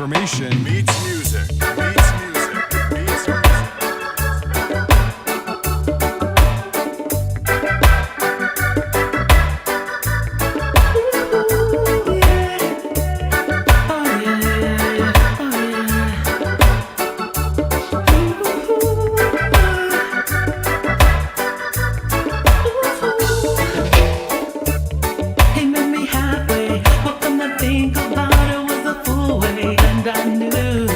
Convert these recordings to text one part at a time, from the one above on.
information meets music. Meets music. Meets music. Think about it was a fool way, and I knew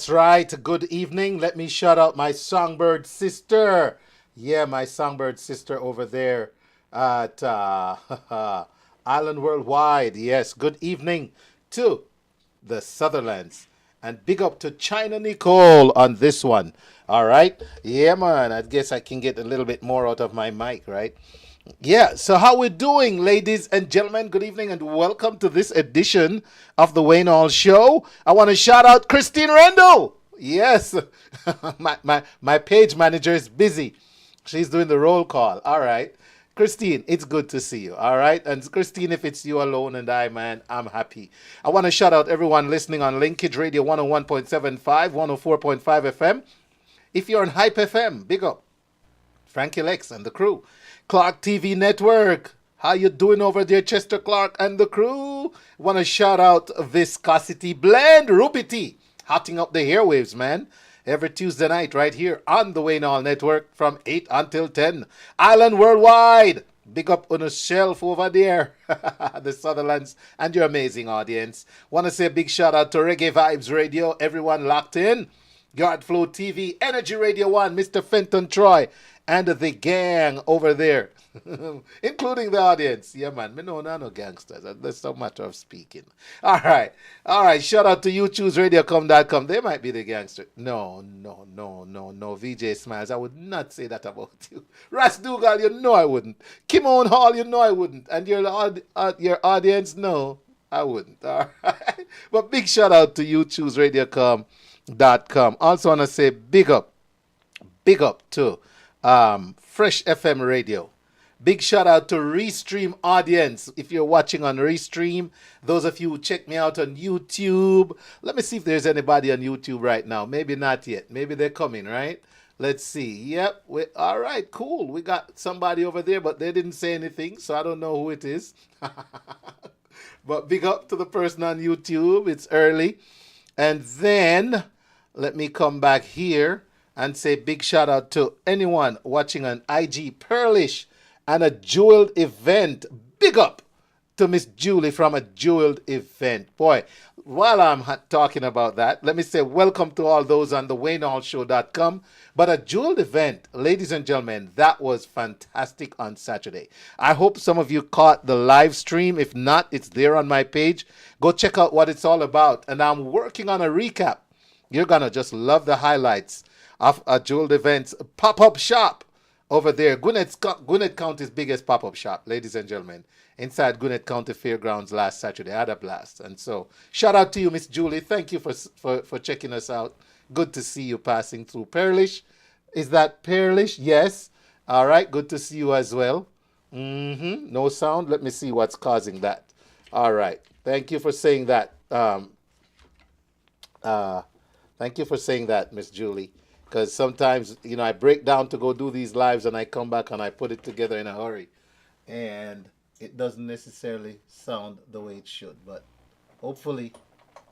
That's right. Good evening. Let me shout out my songbird sister. Yeah, my songbird sister over there at Island Worldwide. Yes, good evening to the Sutherlands. And big up to China Nicole on this one. All right. Yeah, man. I guess I can get a little bit more out of my mic, right? Yeah, so how we doing, ladies and gentlemen? Good evening and welcome to this edition of the Wayne Hall Show. I want to shout out Christine Randall. Yes, my page manager is busy. She's doing the roll call. All right. Christine, it's good to see you. All right. And Christine, if it's you alone and I, man, I'm happy. I want to shout out everyone listening on Linkage Radio 101.75, 104.5 FM. If you're on HypeFM, big up. Frankie Lex and the crew. Clark TV Network. How you doing over there, Chester Clark and the crew? Want to shout out Viscosity Blend, Ruby Tea. Hotting up the airwaves, man. Every Tuesday night right here on the Wayne Hall Network from 8 until 10. Island Worldwide. Big up on a shelf over there. The Sutherlands and your amazing audience. Want to say a big shout out to Reggae Vibes Radio. Everyone locked in. Yard Flow TV, Energy Radio 1, Mr. Fenton Troy, and the gang over there, including the audience. Yeah, man, me know no gangsters. That's a matter of speaking. All right. Shout out to YouTubeRadiocom.com. They might be the gangster. No. VJ Smiles, I would not say that about you. Ras Dougal, you know I wouldn't. Kimon Hall, you know I wouldn't. And your audience, no, I wouldn't. All right. But big shout out to YouTubeRadiocom.com. Also want to say big up to Fresh FM Radio. Big shout out to Restream audience. If you're watching on Restream, those of you who check me out on YouTube, let me see if there's anybody on YouTube right now. Maybe not yet. Maybe they're coming, right? Let's see. Yep. All right, cool. We got somebody over there, but they didn't say anything, so I don't know who it is. But big up to the person on YouTube. It's early. And then let me come back here and say big shout out to anyone watching on IG Pearlish and a Jeweled event. Big up to Miss Julie from a Jeweled event. Boy, while I'm talking about that, let me say welcome to all those on the WayneHallShow.com. But a Jeweled event, ladies and gentlemen, that was fantastic on Saturday. I hope some of you caught the live stream. If not, it's there on my page. Go check out what it's all about. And I'm working on a recap. You're going to just love the highlights of a Jeweled event's pop-up shop over there. Gwinnett County's biggest pop-up shop, ladies and gentlemen, inside Gwinnett County Fairgrounds last Saturday. I had a blast. And so shout out to you, Miss Julie. Thank you for checking us out. Good to see you passing through. Pearlish, is that Pearlish? Yes. All right, good to see you as well. No sound. Let me see what's causing that. All right. Thank you for saying that. Thank you for saying that, Miss Julie. Because sometimes, I break down to go do these lives and I come back and I put it together in a hurry. And it doesn't necessarily sound the way it should. But hopefully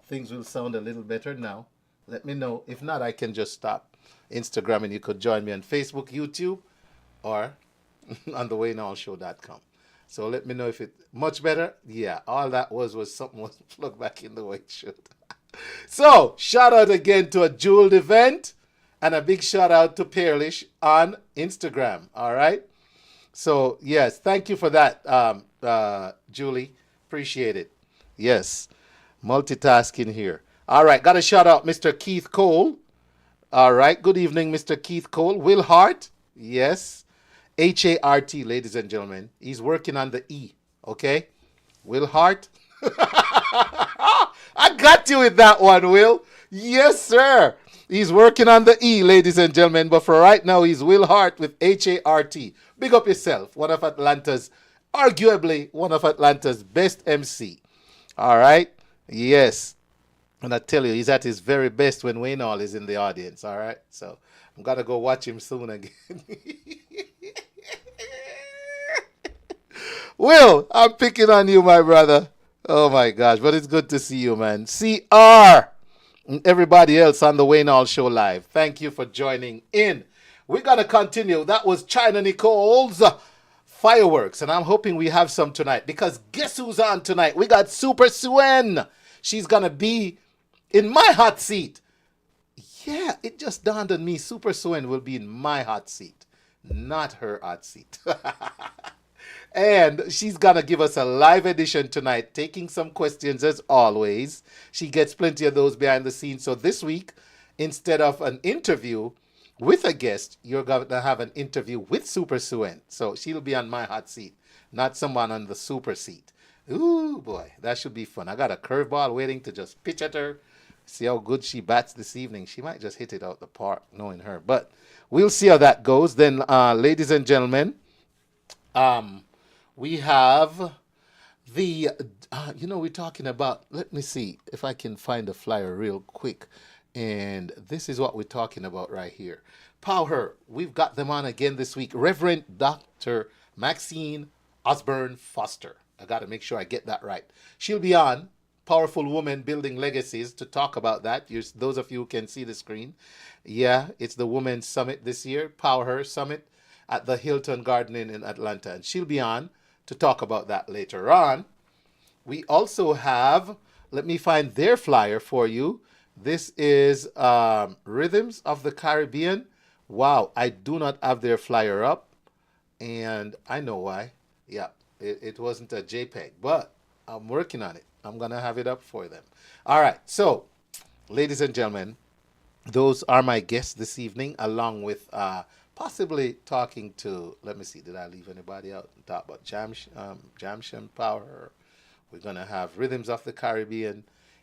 things will sound a little better now. Let me know. If not, I can just stop Instagram and you could join me on Facebook, YouTube, or on the WayneHallShow.com. So let me know if it's much better. Yeah, all that was something was plugged back in the way it should. So, shout out again to a Jeweled event and a big shout out to Pearlish on Instagram. All right. So, yes, thank you for that, Julie. Appreciate it. Yes, multitasking here. All right, got to shout out Mr. Keith Cole. All right, good evening, Mr. Keith Cole. Will Hart, yes. H-A-R-T, ladies and gentlemen. He's working on the E, okay? Will Hart. I got you with that one, Will. Yes, sir. He's working on the E, ladies and gentlemen. But for right now, he's Will Hart with H-A-R-T. Big up yourself. Arguably one of Atlanta's best MC. All right? Yes. And I tell you, he's at his very best when Wayne Hall is in the audience. All right? So I'm going to go watch him soon again. Will, I'm picking on you, my brother. Oh, my gosh. But it's good to see you, man. CR and everybody else on the Wayne Hall Show Live. Thank you for joining in. We're going to continue. That was China Nicole's fireworks. And I'm hoping we have some tonight. Because guess who's on tonight? We got Super Suen. She's going to be in my hot seat it just dawned on me, Super Suen will be in my hot seat, not her hot seat. And she's gonna give us a live edition tonight, taking some questions as always. She gets plenty of those behind the scenes. So this week, instead of an interview with a guest, you're gonna have an interview with Super Suen. So she'll be on my hot seat, not someone on the super seat. Ooh boy, that should be fun. I got a curveball waiting to just pitch at her. See how good she bats this evening. She might just hit it out the park, knowing her. But we'll see how that goes. Then, ladies and gentlemen, we have the, we're talking about, let me see if I can find the flyer real quick. And this is what we're talking about right here. POWHER, we've got them on again this week. Reverend Dr. Maxine Osbourne Foster. I got to make sure I get that right. She'll be on, Powerful Woman Building Legacies, to talk about that. Those of you who can see the screen. Yeah, it's the Women's Summit this year, POWHER Summit at the Hilton Garden Inn in Atlanta. And she'll be on to talk about that later on. We also have, let me find their flyer for you. This is Rhythms of the Caribbean. Wow, I do not have their flyer up. And I know why. Yeah. It wasn't a JPEG, but I'm working on it. I'm going to have it up for them. All right. So, ladies and gentlemen, those are my guests this evening, along with possibly talking to, let me see, did I leave anybody out? Talk about Jamsham POWHER. We're going to have Rhythms of the Caribbean.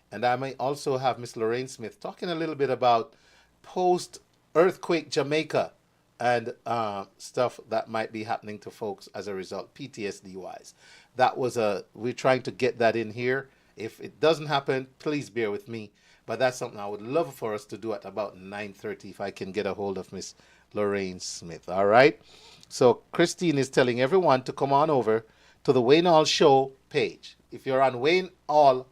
And I may also have Miss Lorraine Smith talking a little bit about post-earthquake Jamaica and stuff that might be happening to folks as a result, PTSD wise. We're trying to get that in here. If it doesn't happen, please bear with me. But that's something I would love for us to do at about 9:30 if I can get a hold of Miss Lorraine Smith. All right. So Christine is telling everyone to come on over to the Wayne Hall Show page. If you're on Wayne Hall,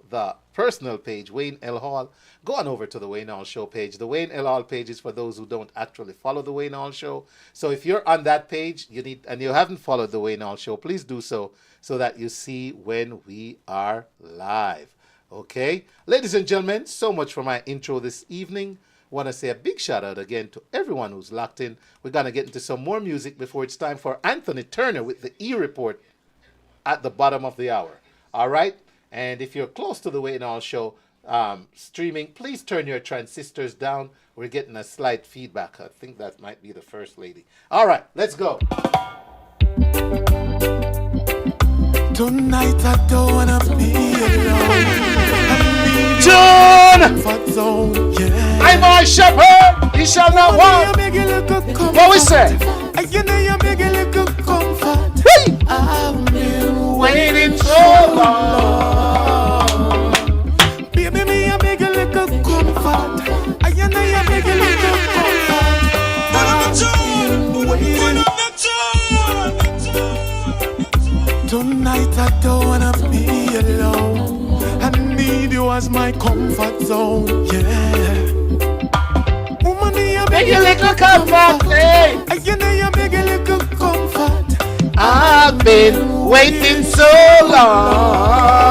the personal page, Wayne L. Hall, go on over to the Wayne Hall Show page. The Wayne L. Hall page is for those who don't actually follow the Wayne Hall Show. So if you're on that page, and you haven't followed the Wayne Hall Show, please do so that you see when we are live. Okay? Ladies and gentlemen, so much for my intro this evening. Want to say a big shout out again to everyone who's locked in. We're going to get into some more music before it's time for Anthony Turner with the eReport at the bottom of the hour. All right? And if you're close to the Wayne Hall Show streaming, please turn your transistors down. We're getting a slight feedback. I think that might be the First Lady. All right, let's go. Tonight I don't wanna be alone. John! Yeah. I'm our shepherd. He shall not want. What we say? Hey! I've been waiting so long. Baby, me a beg a little comfort. I know you beg a little comfort. I've been waiting. Tonight I don't wanna be alone. I need you as my comfort zone. Yeah. Woman, you Beg a little comfort. Hey. I know you beg a little comfort. I've been waiting so long.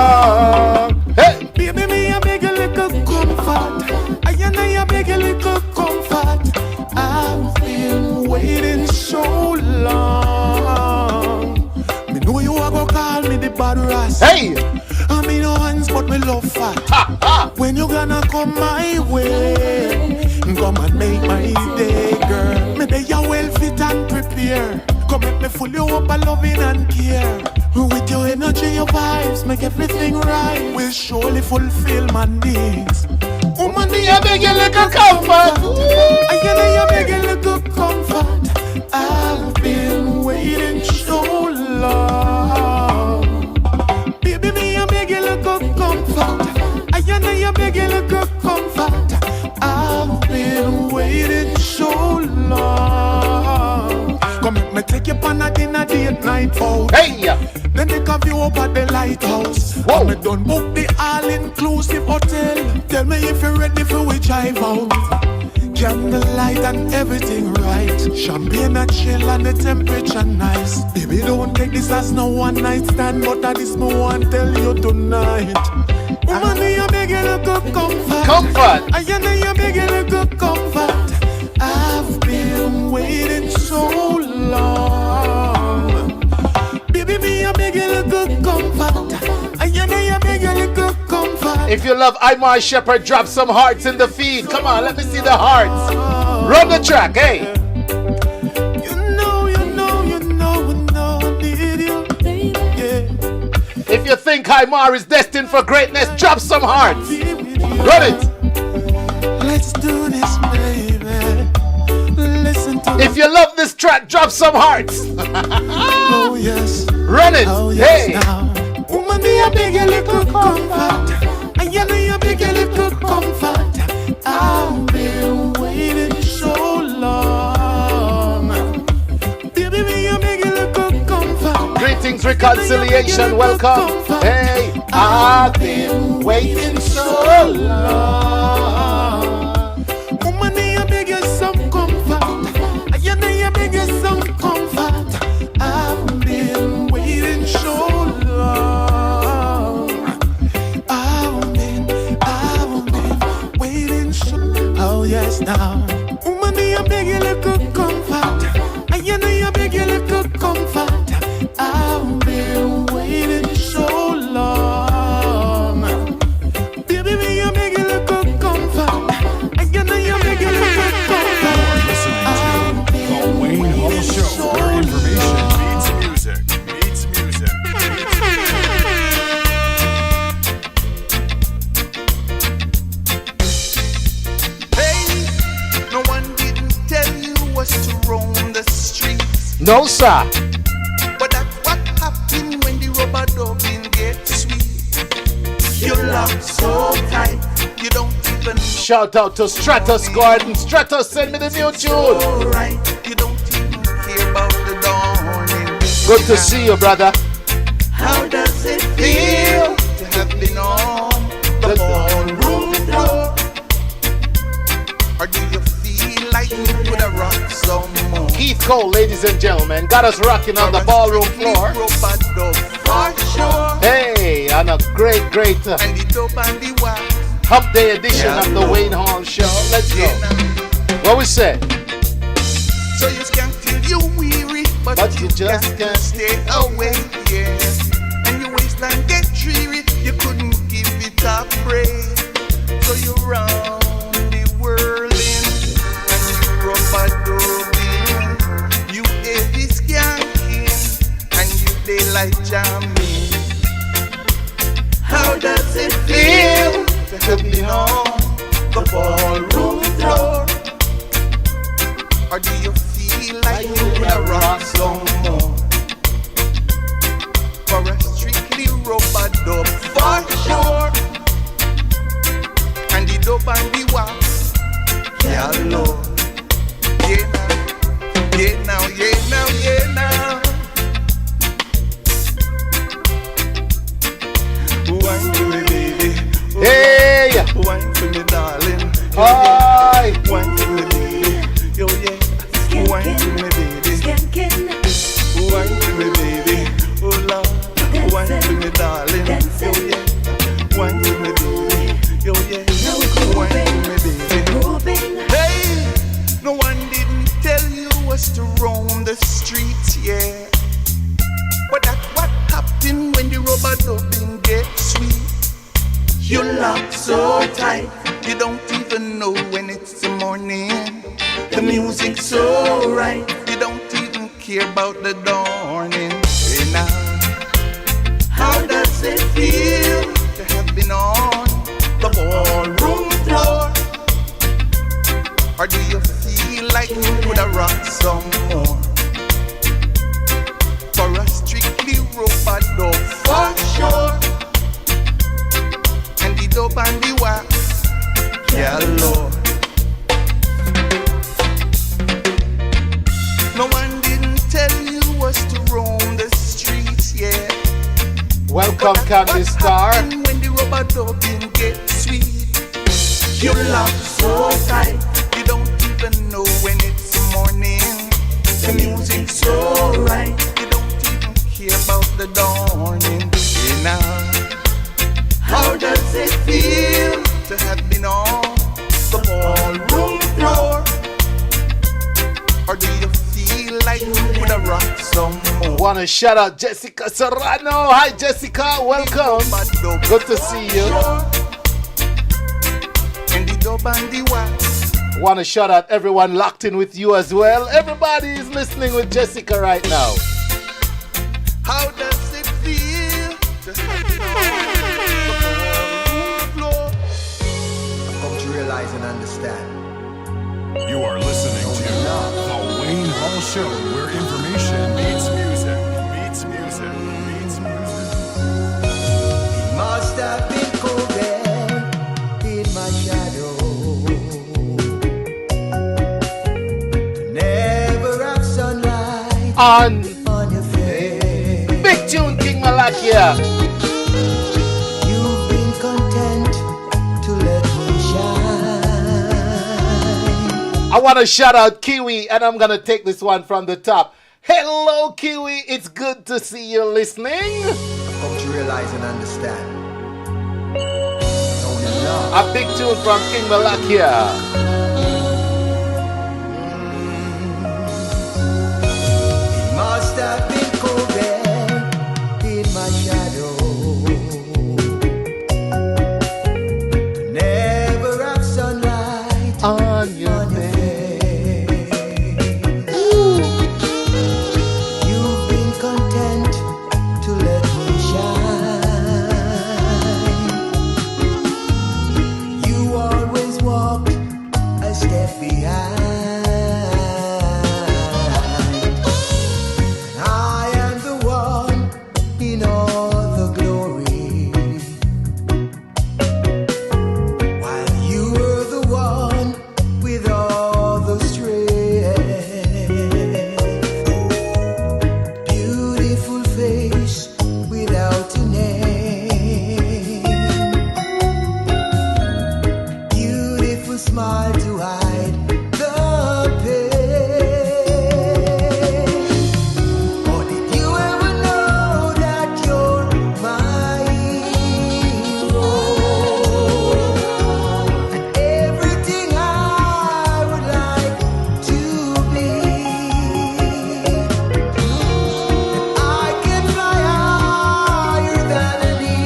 Hey. Baby, me a beg a little comfort. I know you beg a little comfort. I've been waiting so long. Me know you are gonna call me the bad ras. Hey. I mean no hands but me love fat. Ha, ha. When you gonna come my way? Come and make my day, girl. Maybe you're well fit and prepared. Come make me full you up a loving and care. With your energy, your vibes, make everything right. Will surely fulfill my needs. Woman, Me a beg a little comfort. I know you beg a little comfort. I've been waiting so long. Baby, me a beg a little comfort. I know you beg a little comfort. I've been waiting so long. Come make me take you on a dinner date night out. Hey. Then take a view up at the lighthouse. Whoa. Me done book the all-inclusive hotel. Tell me if you're ready for we drive out. Candlelight and everything right. Champagne and chill and the temperature nice. Baby, don't take this as no one night stand, but that is me want tell you tonight. Woman, you beg a little comfort. Comfort. I know you beg a little If you love Imar Shepherd, drop some hearts in the feed. Come on, let me see the hearts. Run the track, hey. If you think Imar is destined for greatness, drop some hearts. Run it. Let's do this, baby. Listen to if you love this track, drop some hearts. Oh yes. Run it. Oh, yes, hey. Now. Woman, be a big little comfort. And you know you big little comfort. I've been waiting so long. Baby, be a big little comfort. Greetings, reconciliation, welcome. Hey, I've been waiting so long. Woman, you beg you some comfort. You know you beg you some comfort. I've been waiting so long. I've been waiting so. Oh yes, now. Woman, you beg you little comfort. You know you beg you little comfort. I've been waiting so long. Baby, me you make it look good comfort. And you know you make it look good comfort. Listening to The Wayne Hall Show, where information meets music. Meets music. Hey, no one didn't tell you was to roam the streets. No, sir. But that's what happened when the rubber dubbing gets sweet. You lock so tight, you don't even know. Shout out to Stratus Gordon. Stratus, send me the new tune. Right, you don't even care about the dawning. Good to see you, brother. How does it feel to have been on the ballroom floor? Or do you feel like you could have rocked some more? Keith Cole, ladies and gentlemen, got us rocking on the ballroom floor. Hey, on a great And the dope and the wax. Hump Day edition of the Wayne Hall Show. Let's go. What we say? So you can't feel you weary, but you just can't stay away, yeah. And your waistline get dreary, you couldn't give it a break. So you round the whirling, and you rubber dubbing, you heavy skanking, and you daylight jamming. How does it feel to have been on the ballroom floor? Or do you feel like you wanna rock some more? For a strictly rubber dub for sure. And the dub and the wax, yeah Lord. Yeah now, yeah now, yeah now. Wine to me baby, Hey! wine to me darling. Hi! Wine to me baby, yo yeah. Wine to me baby, wine to me baby, oh Lord. Wine to me darling, yo yeah. Wine to me baby, yo yeah. Wine to me baby. Hey, no one didn't tell you was to roam the streets, yeah. But that's what happened when the rubber dubbing gets sweet. You lock so tight, you don't even know when it's the morning. The music's so right, you don't even care about the dawning. Hey now, how does it feel to have been on the ballroom floor? Or do you feel like you would have rocked some more? For a strictly rubber dub for sure. And the dope and the wax, yeah Lord. No one didn't tell you was to roam the streets, yeah. Welcome, Candy Star. When the rubber dubbing gets sweet, you lock so tight, you don't even know when it's morning. The music's so right, you don't even care about the dawning. Hey now, how does it feel to have been on the ballroom floor? Or do you feel like you would have rocked some more? Wanna shout out Jessica Serrano. Hi Jessica, welcome. Good to see you. bandy wax. Want to shout out everyone locked in with you as well. Everybody is listening with Jessica right now. How does it feel? Just like the floor. I've come to realize and understand. You are listening to The Wayne Hall Show, where information meets music. Meets music. Meets music. It must have been cold there in my shadow. To never have sunlight On your face. Big Tune King Malakia. You've been content to let me shine. I want to shout out Kiwi, and I'm going to take this one from the top. Hello, Kiwi. It's good to see you listening. I've come to realize and understand. Only love. A big tune from King Malakia. It must have been cold there in my shadow. To never have sunlight On your face. You've been content to let me shine. You always walked a step behind. I am the one in all the glory, while you were the one with all the strength. Beautiful face without a name. Beautiful smile to hide the pain. Or did you ever know that you're my hero? And everything I would like to be. And I can fly higher than an eagle.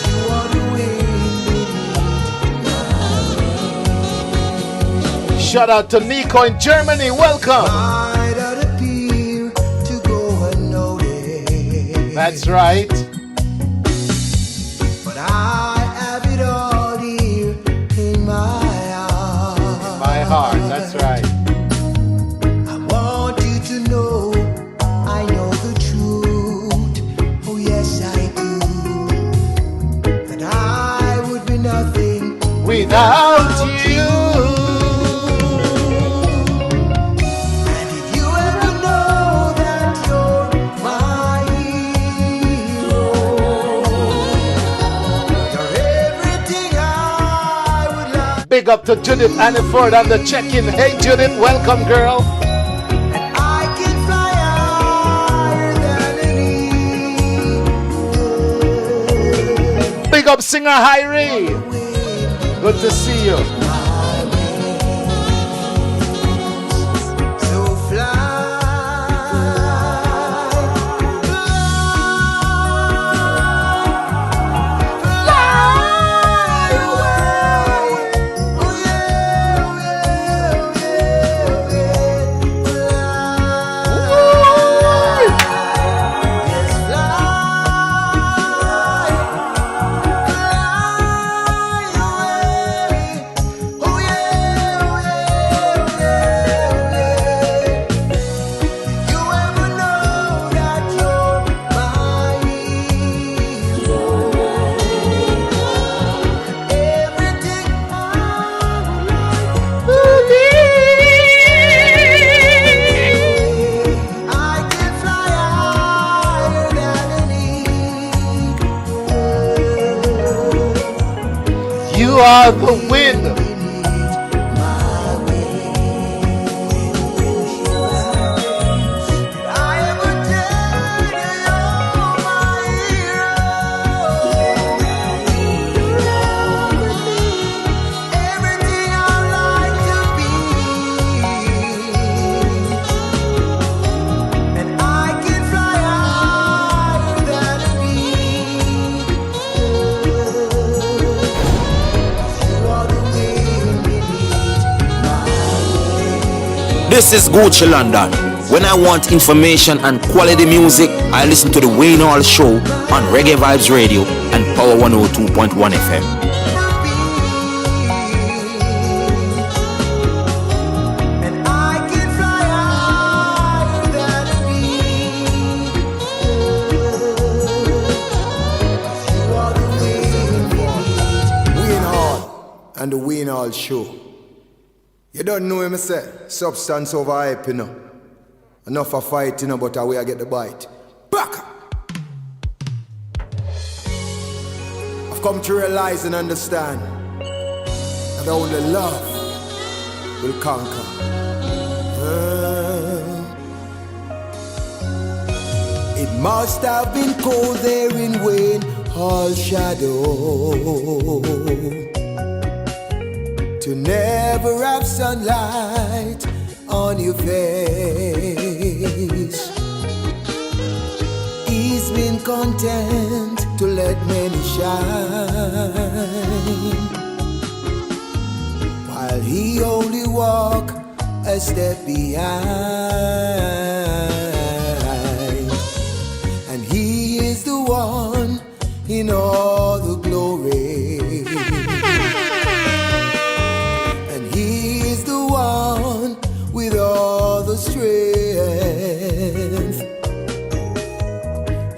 You are the wind. Shout out to Nico in Germany. Welcome. Might not appear to go unnoticed. That's right. But I have it all here in my heart. My heart. That's right. I want you to know I know the truth. Oh yes, I do. That I would be nothing Without you. And did you ever know that you're my hero? You're everything I would like. Big up to Judith Anniford on the check-in. Hey, Judith. Welcome, girl. And I can fly higher than an eagle. Big up singer Hyrie. Good to see you. So fly, fly away. Oh yeah, oh yeah, oh yeah, oh yeah. Fly, yes, fly away. Oh yeah, oh yeah, oh yeah. You ever know that you're my hero? Everything I would like to be. I can fly higher than an eagle. You are the wind. I am a tell you you're my hero. Everything I like to be. And I can fly higher than an eagle. This is Gucci London. When I want information and quality music, I listen to the Wayne Hall Show on Reggae Vibes Radio and Power 102.1 FM. And the Wayne Hall Show. You don't know him, I say. Substance over hype, you know. Enough for fight, you know, but away I get the bite. Back! I've come to realize and understand that only love will conquer. It must have been cold there in Wayne Hall shadow to never have sunlight on your face. He's been content to let many shine, while he only walk a step behind. And he is the one in all the glory. With all the strength,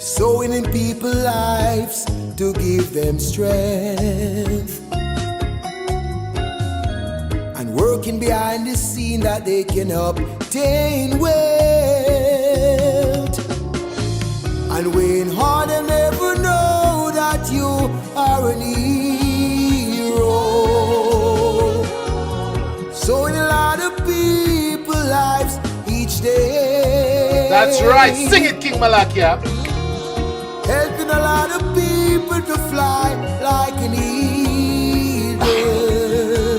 sowing in people's lives to give them strength, and working behind the scene that they can obtain wealth. And when hard and never know that you are an hero, sowing a lot of people's lives each day. That's right, sing it, King Malakia. Helping a lot of people to fly like an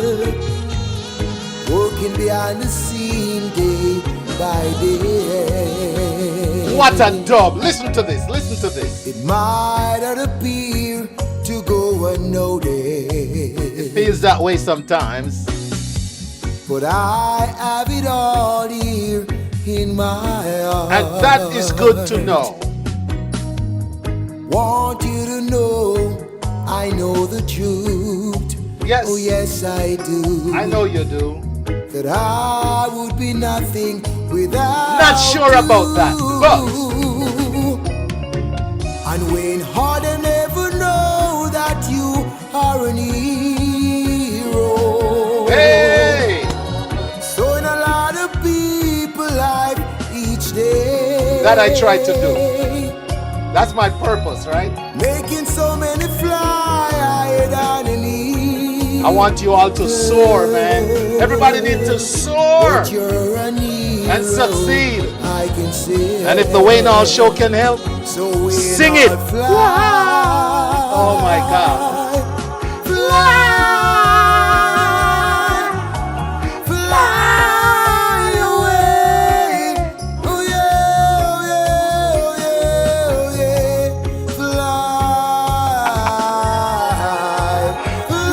eagle, working behind the scene day by day. What a dub, listen to this, listen to this. It might not appear to go unnoticed. It feels that way sometimes, but I have it all here in my heart. and that is good to know. Want you to know, I know the truth. Yes. Oh yes, I do. I know you do. That I would be nothing without Not sure you. about that, but and when hard and never know that you are an hero. hey, Sowing a lot of people life each day. that I try to do. That's my purpose, right? Making so many fly higher than an eagle. I want you all to soar, man. Everybody needs to soar But you're an hero, and succeed. I can see. And if the Wayne Hall Show can help, So when sing I it. fly, Oh my God. fly away. Oh yeah, oh yeah, oh yeah, oh yeah.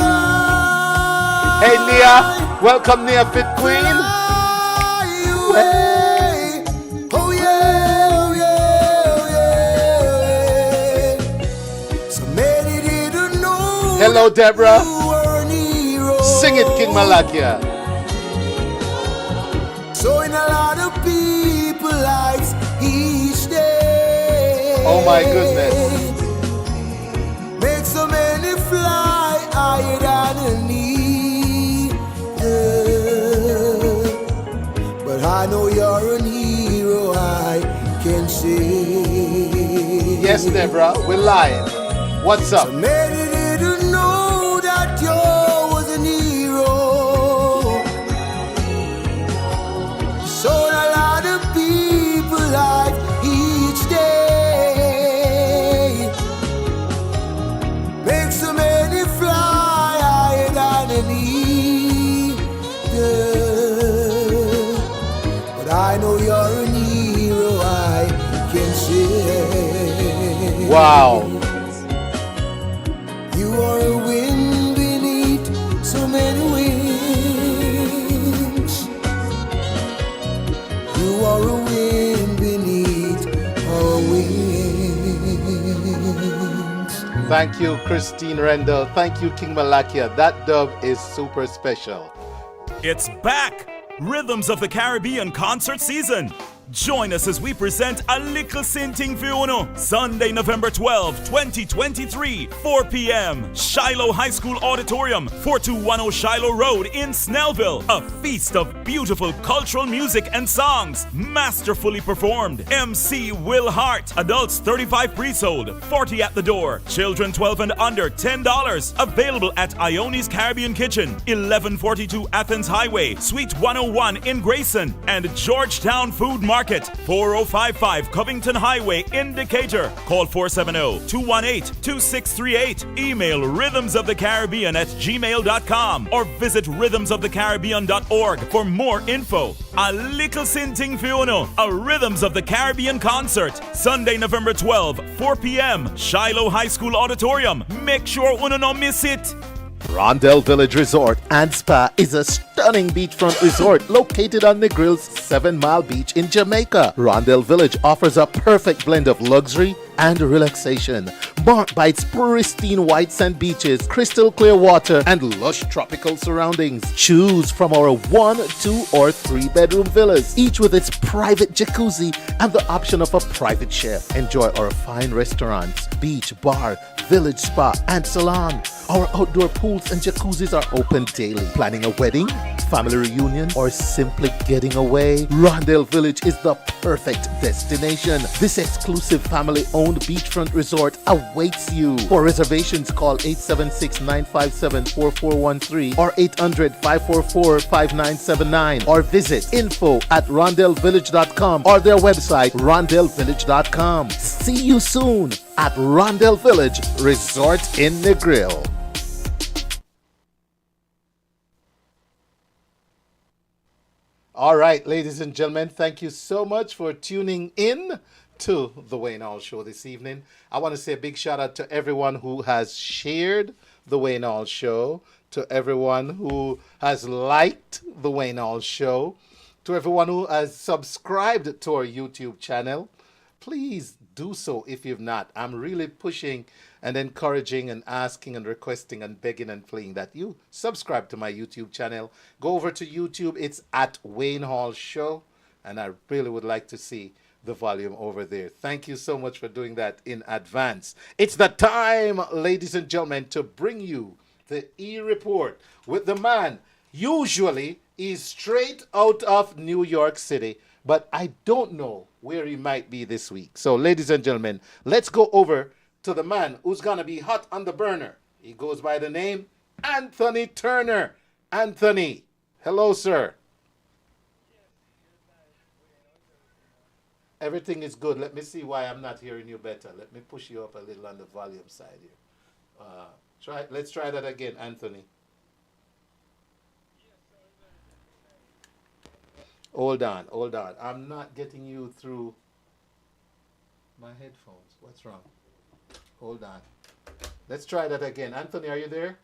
Fly, Hey Nia, welcome Nia Fit Queen. fly away. Oh yeah, oh yeah, oh yeah, oh yeah. So many didn't know. Hello Deborah. You were an hero. Sing it, King Malakia. Sowing a lot of people lives each day. Oh my goodness. Make so many fly higher than an eagle. But I know you're an hero, I can see. Yes, Deborah, we're live. What's up? So many didn't know that you was an hero. Sold a lot of people life each day. Make so many fly higher than an eagle. But I know you're an hero, I can see. Wow. You are a wind beneath so many wings. Thank you, Christine Rendell. Thank you, King Malakia. That dub is super special. It's back! Rhythms of the Caribbean concert season. Join us as we present a little sinting for you. Sunday, November 12, 2023, 4 p.m. Shiloh High School Auditorium, 4210 Shiloh Road in Snellville. A feast of beautiful cultural music and songs, masterfully performed. MC Will Hart. Adults 35 pre-sold, 40 at the door. Children 12 and under, $10. Available at Ione's Caribbean Kitchen, 1142 Athens Highway, Suite 101 in Grayson, and Georgetown Food Market, 4055 Covington Highway in Decatur. Call 470-218-2638. Email rhythmsofthecaribbean@gmail.com or visit rhythmsofthecaribbean.org for more info. A little sinting funo, a Rhythms of the Caribbean concert. Sunday, November 12, 4 p.m. Shiloh High School Auditorium. Make sure uno no miss it. Rondell Village Resort and Spa is a stunning beachfront resort located on Negril's 7 Mile Beach in Jamaica. Rondell Village offers a perfect blend of luxury and relaxation, marked by its pristine white sand beaches, crystal clear water, and lush tropical surroundings. Choose from our 1, 2, or 3 bedroom villas, each with its private jacuzzi and the option of a private chef. Enjoy our fine restaurants, beach, bar, village spa, and salon. Our outdoor pools and jacuzzis are open daily. Planning a wedding, family reunion, or simply getting away? Rondell Village is the perfect destination. This exclusive family-owned beachfront resort awaits you. For reservations, call 876-957-4413 or 800-544-5979 or visit info@rondellvillage.com or their website rondellvillage.com. See you soon at Rondell Village Resort in Negril. All right, ladies and gentlemen, thank you so much for tuning in to the Wayne Hall Show this evening. I want to say a big shout out to everyone who has shared the Wayne Hall Show, to everyone who has liked the Wayne Hall Show, to everyone who has subscribed to our YouTube channel. Please do so if you've not. I'm really pushing and encouraging and asking and requesting and begging and pleading that you subscribe to my YouTube channel. Go over to YouTube. It's at Wayne Hall Show, and I really would like to see the volume over there. Thank you so much for doing that in advance. It's the time, ladies and gentlemen, to bring you the eReport with the man. Usually he's straight out of New York City, but I don't know where he might be this week. So, ladies and gentlemen, let's go over to the man who's going to be hot on the burner. He goes by the name Anthony Turner. Anthony, hello, sir. Everything is good. Let me see why I'm not hearing you better. Let me push you up a little on the volume side here. Let's try that again, Anthony. Hold on. I'm not getting you through my headphones. What's wrong? Hold on. Let's try that again. Anthony, are you there?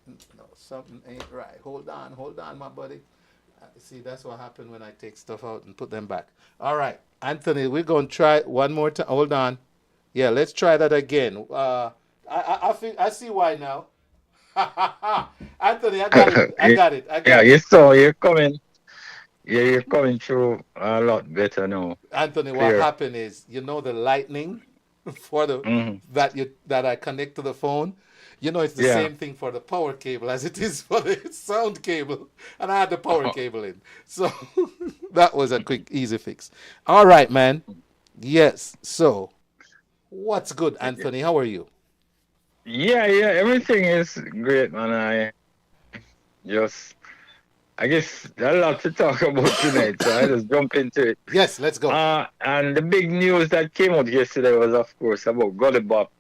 No, something ain't right. Hold on, my buddy. See, that's what happened when I take stuff out and put them back. All right, Anthony, we're going to try one more time. Hold on. Yeah, let's try that again. I see why now. Anthony, I got it. Yeah, you're coming. Yeah, you're coming through a lot better now. Anthony, what happened is, the lightning for the that I connect to the phone. It's the same thing for the power cable as it is for the sound cable, and I had the power cable in, so that was a quick, easy fix. All right, man. Yes. So, what's good, Anthony? How are you? Yeah, everything is great, man. I guess a lot to talk about tonight, so I just jump into it. Yes, let's go. And the big news that came out yesterday was, of course, about Gully Bop,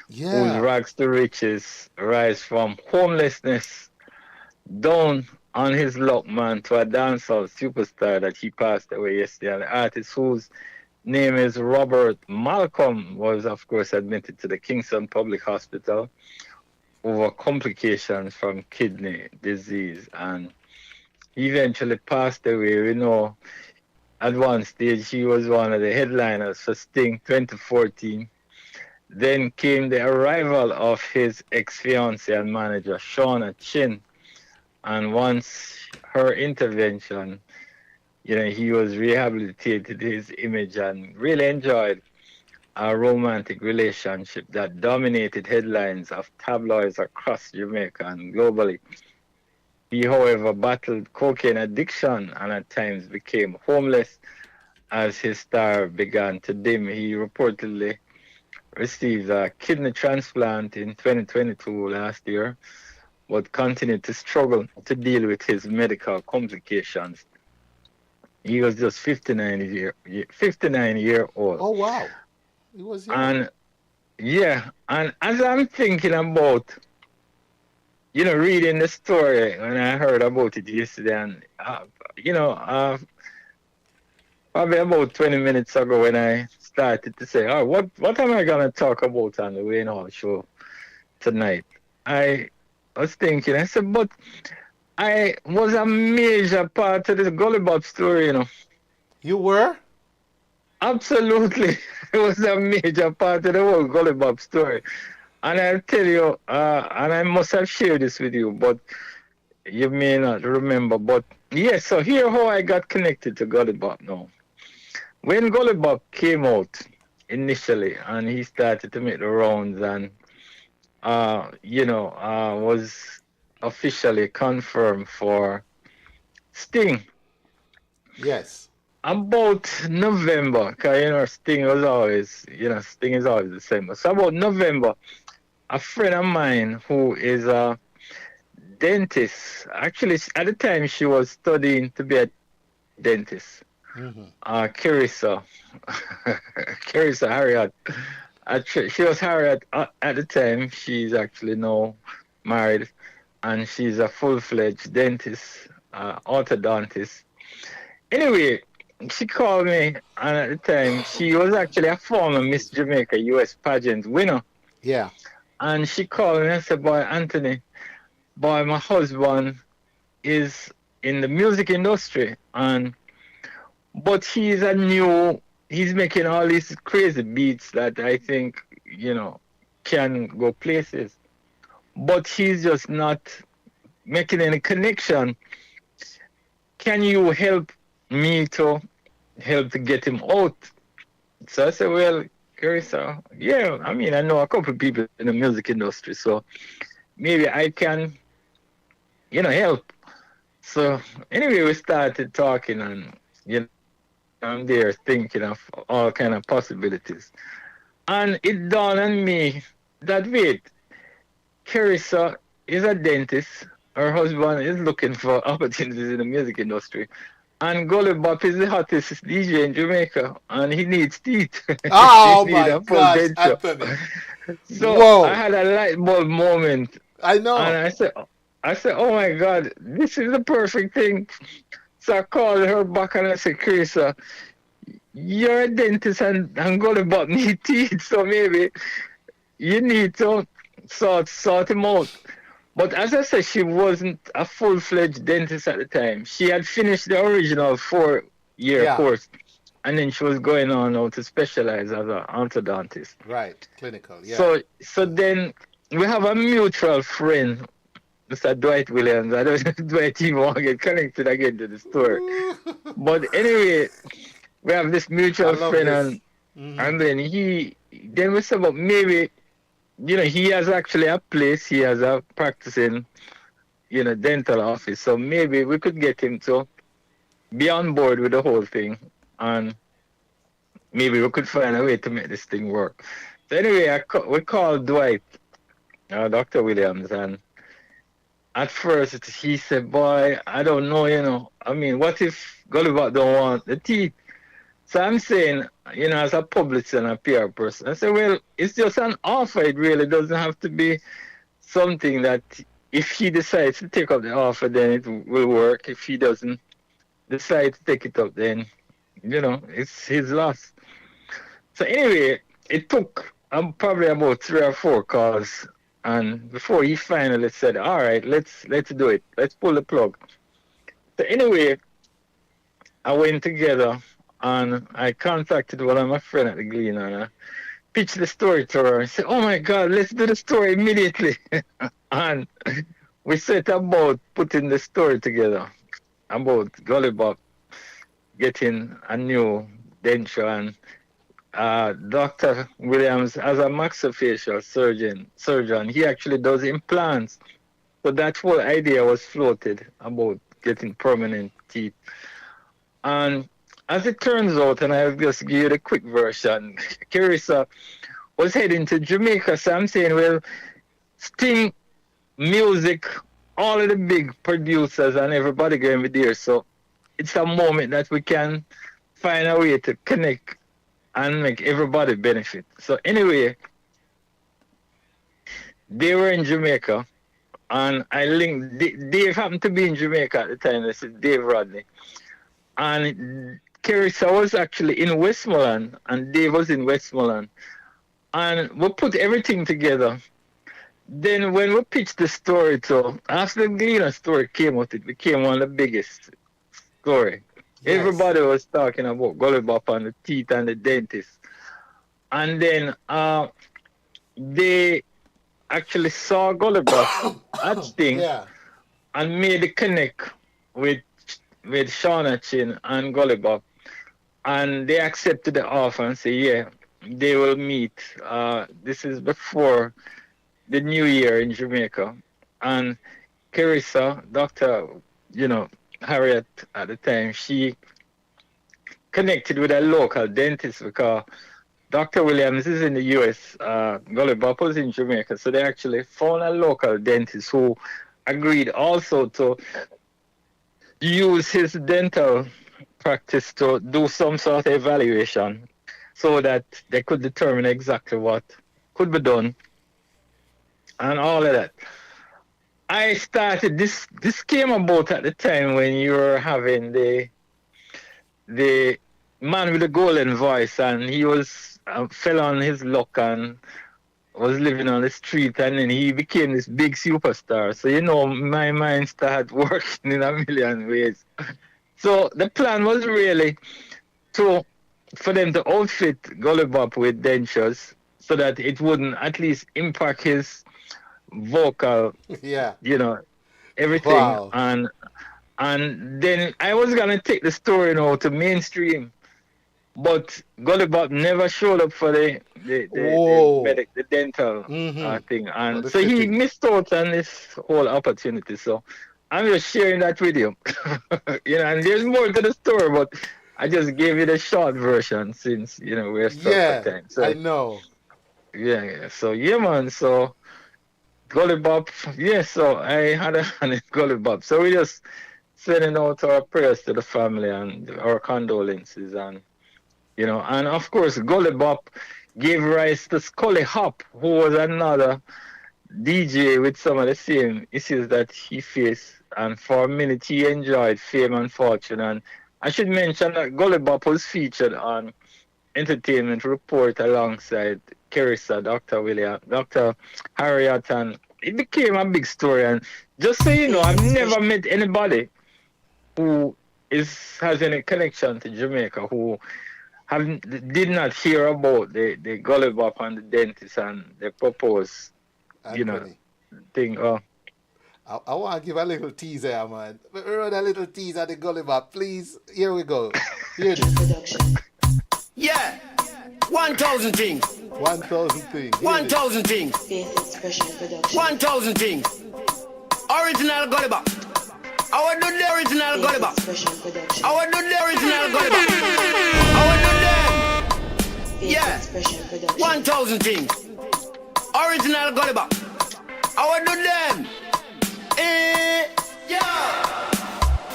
whose rags to riches rise from homelessness down on his luck, man, to a dancehall superstar that he passed away yesterday. And the artist whose name is Robert Malcolm was, of course, admitted to the Kingston Public Hospital over complications from kidney disease, and he eventually passed away. at one stage, he was one of the headliners for Sting 2014. Then came the arrival of his ex-fiancée and manager, Shauna Chin. And once her intervention, he was rehabilitated his image and really enjoyed a romantic relationship that dominated headlines of tabloids across Jamaica and globally. He, however, battled cocaine addiction and at times became homeless as his star began to dim. He reportedly received a kidney transplant in 2022 last year, but continued to struggle to deal with his medical complications. He was just 59 year old. Oh, wow. He was young. And and as I'm thinking about, reading the story when I heard about it yesterday, and probably about 20 minutes ago when I started to say, oh, what am I gonna talk about on the Wayne Hall show tonight? I was thinking, I said, but I was a major part of this Gully Bop story, You were? Absolutely. It was a major part of the whole Gully Bop story. And I'll tell you, and I must have shared this with you, but you may not remember. But yes, so here how I got connected to Gully Bop now. When Gully Bop came out initially and he started to make the rounds and, was officially confirmed for Sting. Yes. About November, because Sting is always the same. So about November, a friend of mine who is a dentist, actually at the time she was studying to be a dentist, Carissa Harriet. She was Harriet at the time. She's actually now married, and she's a full-fledged dentist, orthodontist. Anyway, she called me, and at the time, she was actually a former Miss Jamaica U.S. pageant winner. Yeah. And she called me and said, boy, Anthony, my husband is in the music industry, but he's making all these crazy beats that I think, can go places. But he's just not making any connection. Can you help me to get him out? So I said, well, Carissa, I know a couple of people in the music industry, so maybe I can, help. So anyway, we started talking, and, I'm there thinking of all kind of possibilities. And it dawned on me that, wait, Carissa is a dentist. Her husband is looking for opportunities in the music industry. And Gully Bop is the hottest DJ in Jamaica, and he needs teeth. Oh my gosh, Anthony. So whoa. I had a light bulb moment. I know. And I said, oh my God, this is the perfect thing. So I called her back and I said, Carissa, you're a dentist and Gully Bop need teeth, so maybe you need to sort him out. But as I said, she wasn't a full-fledged dentist at the time. She had finished the original 4-year course, and then she was going on now to specialize as an orthodontist. Right, clinical, yeah. So then we have a mutual friend, Mr. Dwight Williams. I don't know if Dwight even want to get connected again to the story. But anyway, we have this mutual friend, and then we said, well, maybe, he has actually a place, he has a practicing, dental office. So maybe we could get him to be on board with the whole thing, and maybe we could find a way to make this thing work. So anyway, we called Dwight, Dr. Williams, and at first he said, boy, I don't know, what if Gully Bop don't want the teeth? So I'm saying, as a publicist and a PR person, I say, well, it's just an offer. It really doesn't have to be something that if he decides to take up the offer, then it will work. If he doesn't decide to take it up, then, it's his loss. So anyway, it took probably about 3 or 4 calls, and before he finally said, all right, let's do it. Let's pull the plug. So anyway, I went together And I contacted one of my friends at the Glen and I pitched the story to her. I said, oh my God, let's do the story immediately. And we set about putting the story together about Gully Bop getting a new denture, and Dr. Williams, as a maxillofacial surgeon, he actually does implants. So that whole idea was floated about getting permanent teeth. And as it turns out, and I'll just give you the quick version, Carissa was heading to Jamaica. So I'm saying, well, Sting, music, all of the big producers and everybody going to be there. So it's a moment that we can find a way to connect and make everybody benefit. So anyway, they were in Jamaica, and I linked, Dave happened to be in Jamaica at the time. This is Dave Rodney. And Carissa was actually in Westmoreland, and Dave was in Westmoreland. And we put everything together. Then when we pitched the story to, after the Gleaner story came out, it became one of the biggest story. Yes. Everybody was talking about Gully Bop and the teeth and the dentist. And then they actually saw Gully Bop at Sting and made the connect with Shauna Chin and Gully Bop. And they accepted the offer and said, yeah, they will meet. This is before the new year in Jamaica. And Carissa, Dr. Harriet at the time, she connected with a local dentist because Dr. Williams is in the US, Gully Bop was in Jamaica, so they actually found a local dentist who agreed also to use his dental practice to do some sort of evaluation so that they could determine exactly what could be done and all of that. I started this came about at the time when you were having the man with the golden voice, and he was fell on his luck and was living on the street, and then he became this big superstar. So my mind started working in a million ways. So the plan was really for them to outfit Gully Bop with dentures so that it wouldn't at least impact his vocal, everything. Wow. And then I was gonna take the story now to mainstream, but Gully Bop never showed up for the dental thing, and so he missed out on this whole opportunity. So I'm just sharing that with you. And there's more to the story, but I just gave you the short version since we're stuck for time. So, I know. Yeah. So man. So Gully Bop, so I had a hand in Gully Bop. So we just sending out our prayers to the family and our condolences, and and of course Gully Bop gave rise to Scully Hop, who was another DJ with some of the same issues that he faced, and for a minute he enjoyed fame and fortune. And I should mention that Gully Bop was featured on Entertainment Report alongside Carissa, Dr. Harriet, and it became a big story. And just so you know, I've never met anybody who has any connection to Jamaica who did not hear about the Gully Bop and the dentist and the proposed, thing. I want to give a little teaser, man. Run a little teaser at the Gully Bop, please. Here we go. Hear this. Yeah. 1,000 things. 1,000 things. 1,000 things. 1,000 things. Original Gully Bop. I would do the original Gully Bop. I would do the original Gully Bop. I would do them. Yeah. 1,000 things. Original Gully Bop. I would do them. Yeah.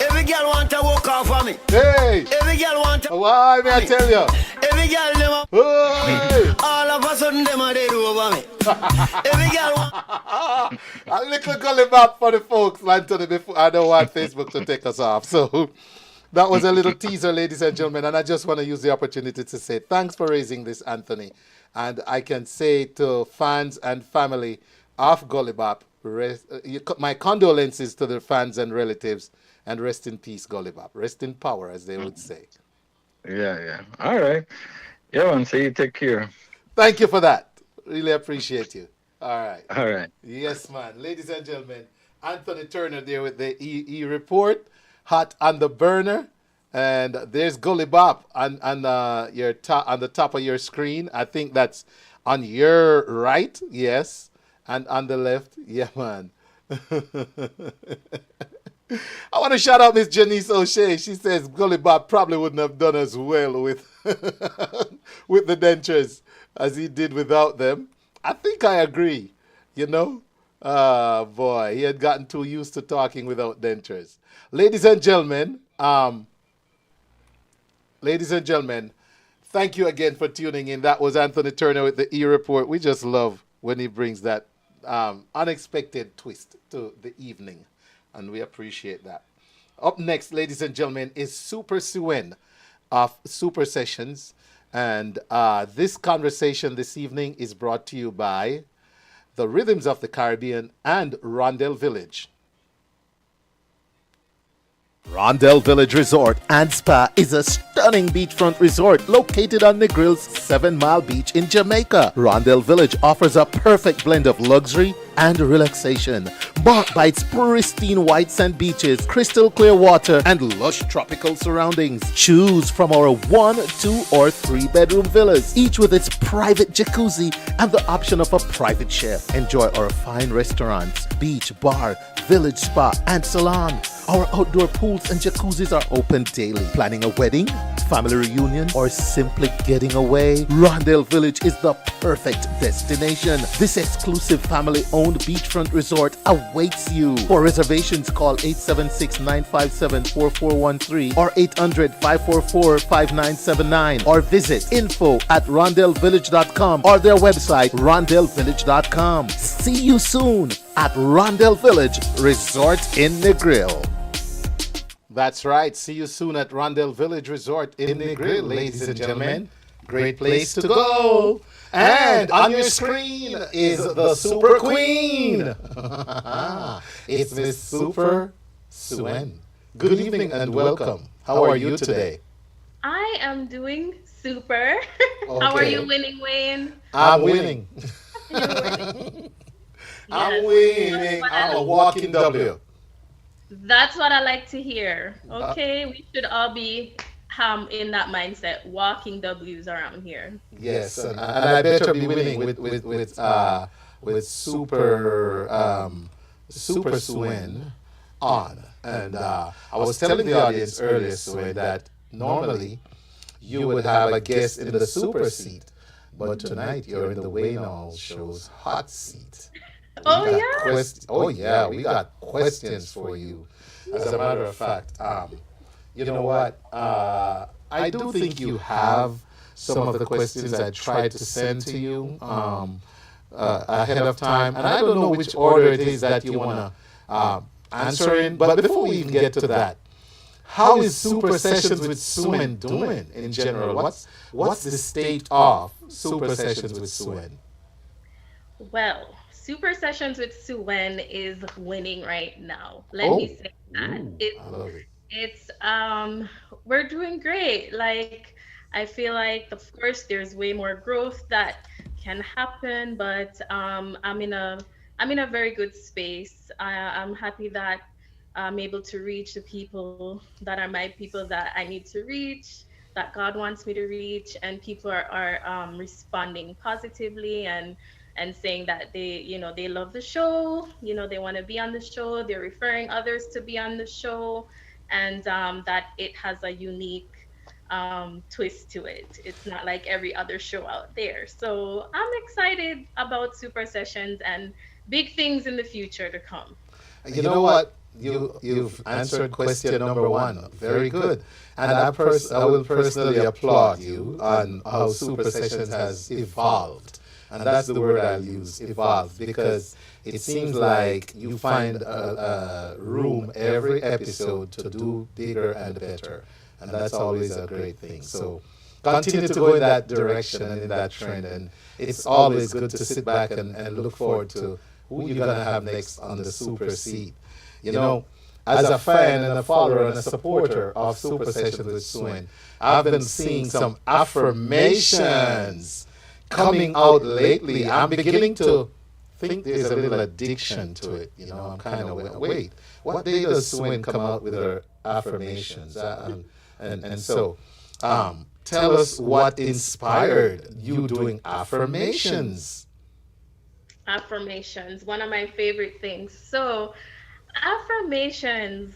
Every girl want to walk off of me. Hey. Every girl want to. Why may I tell you? Every girl them. Hey. All of a sudden them are dead over me. Every girl want. A little Gully Bop for the folks, Anthony. Before I don't want Facebook to take us off. So that was a little teaser, ladies and gentlemen. And I just want to use the opportunity to say thanks for raising this, Anthony. And I can say to fans and family of Gully Bop, my condolences to the fans and relatives, and rest in peace, Gully Bop. Rest in power, as they would say. Yeah. All right. Yeah, man. So you take care. Thank you for that. Really appreciate you. All right. All right. Yes, man. Ladies and gentlemen, Anthony Turner there with the eReport, hot on the burner. And there's Gully Bop on your top on the top of your screen. I think that's on your right, yes, and on the left, yeah, man. I want to shout out Miss Janice O'Shea. She says Gully Bop probably wouldn't have done as well with with the dentures as he did without them. I think I agree. You know, boy, he had gotten too used to talking without dentures. Ladies and gentlemen, thank you again for tuning in. That was Anthony Turner with the eReport. We just love when he brings that unexpected twist to the evening, and we appreciate that. Up next, ladies and gentlemen, is Super Suen of Super Sessions, and this conversation this evening is brought to you by the Rhythms of the Caribbean and Rondell Village. Rondell Village Resort and Spa is a stunning beachfront resort located on Negril's 7 Mile Beach in Jamaica. Rondell Village offers a perfect blend of luxury and relaxation, marked by its pristine white sand beaches, crystal clear water, and lush tropical surroundings. Choose from our 1, 2, or 3 bedroom villas, each with its private jacuzzi and the option of a private chef. Enjoy our fine restaurants, beach, bar, village spa, and salon. Our outdoor pools and jacuzzis are open daily. Planning a wedding, family reunion, or simply getting away? Rondell Village is the perfect destination. This exclusive family-owned beachfront resort awaits you. For reservations, call 876-957-4413 or 800-544-5979 or visit info@rondellvillage.com or their website rondellvillage.com. See you soon at Rondell Village Resort in Negril. That's right. See you soon at Rondell Village Resort in Negril, ladies and gentlemen. Great place to go. And on your screen is the Super Queen. It's Miss Super Suen. Good evening and welcome. How are you today? I am doing super. How are you winning, Wayne? I'm winning. You're winning. I'm Yes. winning. I'm a walking W. That's what I like to hear. Okay, we should all be in that mindset, walking W's around here. Yes, and I better be winning with Super Suen on. And I was telling the audience earlier, Suen, that normally you would have a guest in the super seat, but tonight you're in the Wayne Hall Show's hot seat. Oh yeah. We got questions for you. As a matter of fact, you know what? I do think you have some of the questions I tried to send to you ahead of time, and I don't know which order it is that you want to answer in. But before we even get to that, how is Super Sessions with Suen doing in general? What's the state of Super Sessions with Suen? Well, Super Sessions with Suen is winning right now. Let me say that. I love it. It's we're doing great. Like I feel like of course there's way more growth that can happen, but I'm in a very good space. I'm happy that I'm able to reach the people that are my people that I need to reach, that God wants me to reach, and people are responding positively and saying that they love the show, they want to be on the show, they're referring others to be on the show, and that it has a unique twist to it. It's not like every other show out there. So I'm excited about Super Sessions and big things in the future to come. You know what? You've answered question number 1. Very good. And I will personally applaud you on how Super Sessions has evolved. And that's the word I'll use, evolved, because it seems like you find a room every episode to do bigger and better. And that's always a great thing. So continue to go in that direction and in that trend. And it's always good to sit back and look forward to who you're going to have next on the Super seat. You know, as a fan and a follower and a supporter of Super Sessions with Suen, I've been seeing some affirmations coming out lately. I'm beginning to think there's a little addiction to it. You know, I'm kind of, wait, what day does Suen come out with her affirmations? So, tell us what inspired you doing affirmations. Affirmations, one of my favorite things. So, affirmations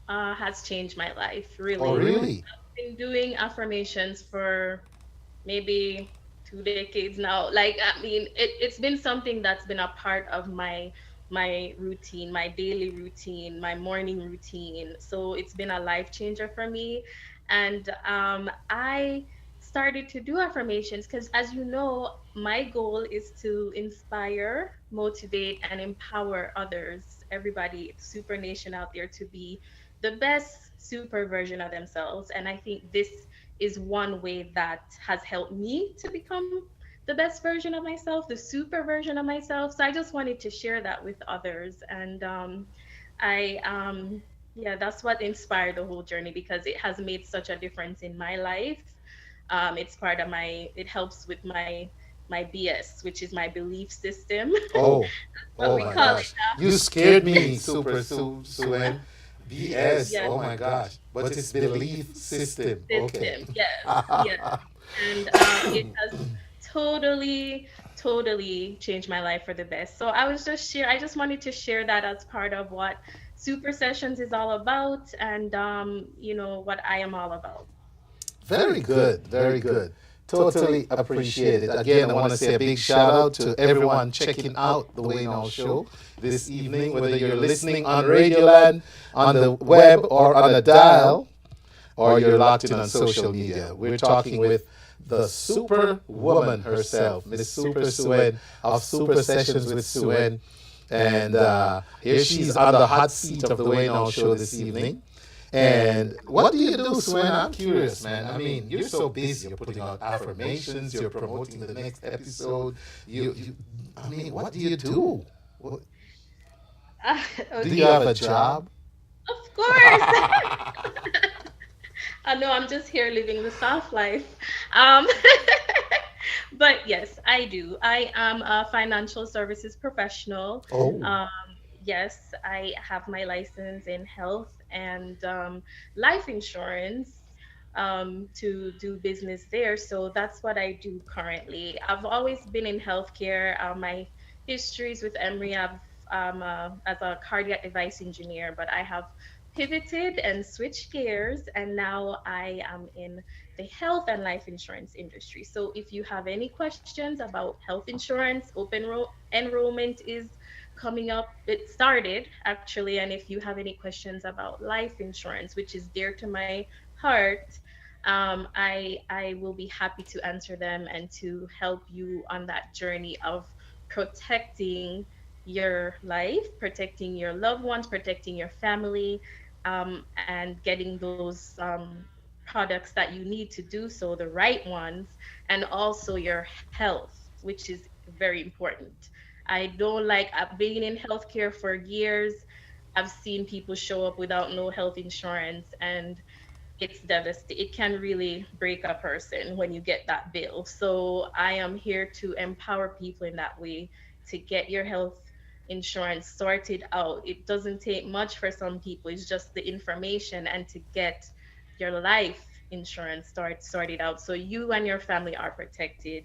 has changed my life, really. Oh, really? I've been doing affirmations for maybe 2 decades now. Like, I mean, it's been something that's been a part of my routine, my daily routine, my morning routine. So it's been a life changer for me. And I started to do affirmations because, as you know, my goal is to inspire, motivate, and empower others, everybody, Super Nation out there, to be the best super version of themselves. And I think this is one way that has helped me to become the best version of myself, the super version of myself. So I just wanted to share that with others. And yeah, that's what inspired the whole journey, because it has made such a difference in my life. It's part of it helps with my BS, which is my belief system. Oh, what we my call gosh. it now. You scared me, Super Suen. BS, Yes. oh my gosh. But it's belief system. Okay. Yes, yes. And it has totally changed my life for the best. So I just wanted to share that as part of what Super Sessions is all about, and you know, what I am all about. Very good, very good. Totally appreciate it. Again, I want to say a big shout out to everyone checking out the Wayne Hall Show this evening, whether you're listening on Radioland, on the web, or on a dial, or you're locked in on social media. We're talking with the super woman herself, Miss Super Suen of Super Sessions with Suen. And here she's on the hot seat of the Wayne Hall Show this evening. And what do you do, Suen? I'm curious, man. I mean, you're so busy. You're putting out affirmations. You're promoting the next episode. I mean, what do you do? Do you have a job? Of course. I know, I'm just here living the soft life. But yes, I do. I am a financial services professional. Oh. Yes, I have my license in health and life insurance to do business there. So that's what I do currently. I've always been in healthcare. My histories with Emory, I've as a cardiac device engineer, but I have pivoted and switched gears, and now I am in the health and life insurance industry. So if you have any questions about health insurance, open enrollment is coming up. It started actually, and if you have any questions about life insurance, which is dear to my heart, I will be happy to answer them and to help you on that journey of protecting your life, protecting your loved ones, protecting your family, and getting those products that you need to do so, the right ones, and also your health, which is very important. I don't like, I've been in healthcare for years. I've seen people show up without no health insurance, and it's devastating. It can really break a person when you get that bill. So I am here to empower people in that way, to get your health insurance sorted out. It doesn't take much for some people. It's just the information, and to get your life insurance sorted out so you and your family are protected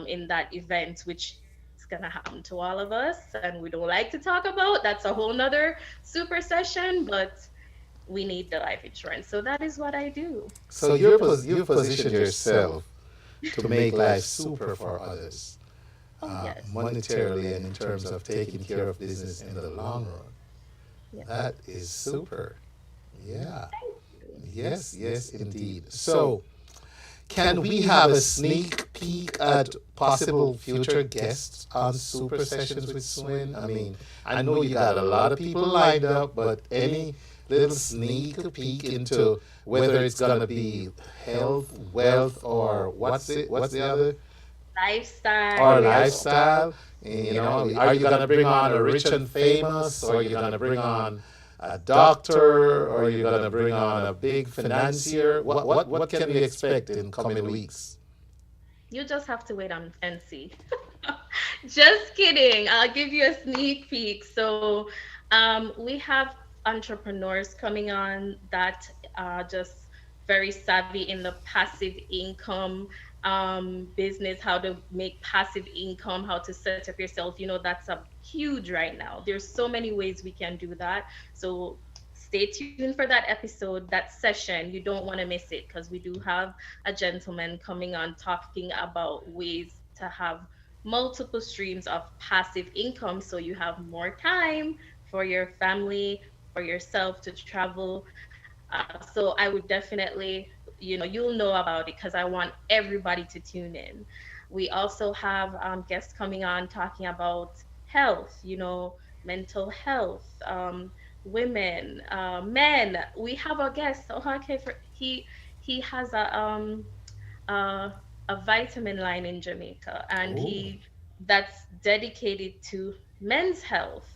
in that event, which is gonna happen to all of us, and we don't like to talk about. That's a whole nother super session, but we need the life insurance. So that is what I do. So you position yourself to make life super for others. Yes. Monetarily and in terms of taking care of business in the long run. Yes. That is super. Yeah. Yes, indeed. So, can we have a sneak peek at possible future guests on Super Sessions with Suen? I mean, I know you got a lot of people lined up, but any little sneak peek into whether it's going to be health, wealth, or what's the other? Lifestyle. You know, are you going to bring on a rich and famous, or are you going to bring on a doctor, or you're gonna bring on a big financier? What can we expect in coming weeks? You just have to wait and see. Just kidding. I'll give you a sneak peek. So we have entrepreneurs coming on that are just very savvy in the passive income business, how to make passive income, how to set up yourself. That's a huge right now. There's so many ways we can do that. So stay tuned for that episode, that session. You don't want to miss it, because we do have a gentleman coming on talking about ways to have multiple streams of passive income, so you have more time for your family, for yourself to travel. So I would definitely, you'll know about it, because I want everybody to tune in. We also have guests coming on talking about health, mental health, women, men. We have a guest. He has a vitamin line in Jamaica, and that's dedicated to men's health.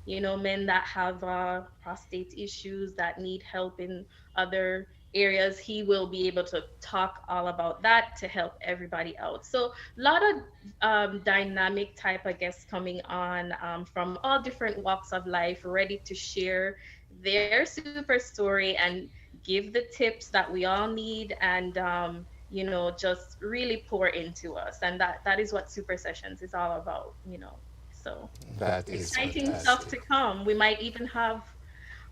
Men that have prostate issues, that need help in other areas. He will be able to talk all about that to help everybody out. So a lot of dynamic type of guests coming on from all different walks of life, ready to share their super story and give the tips that we all need, and just really pour into us. And that is what Super Sessions is all about, So that is exciting fantastic stuff to come. We might even have,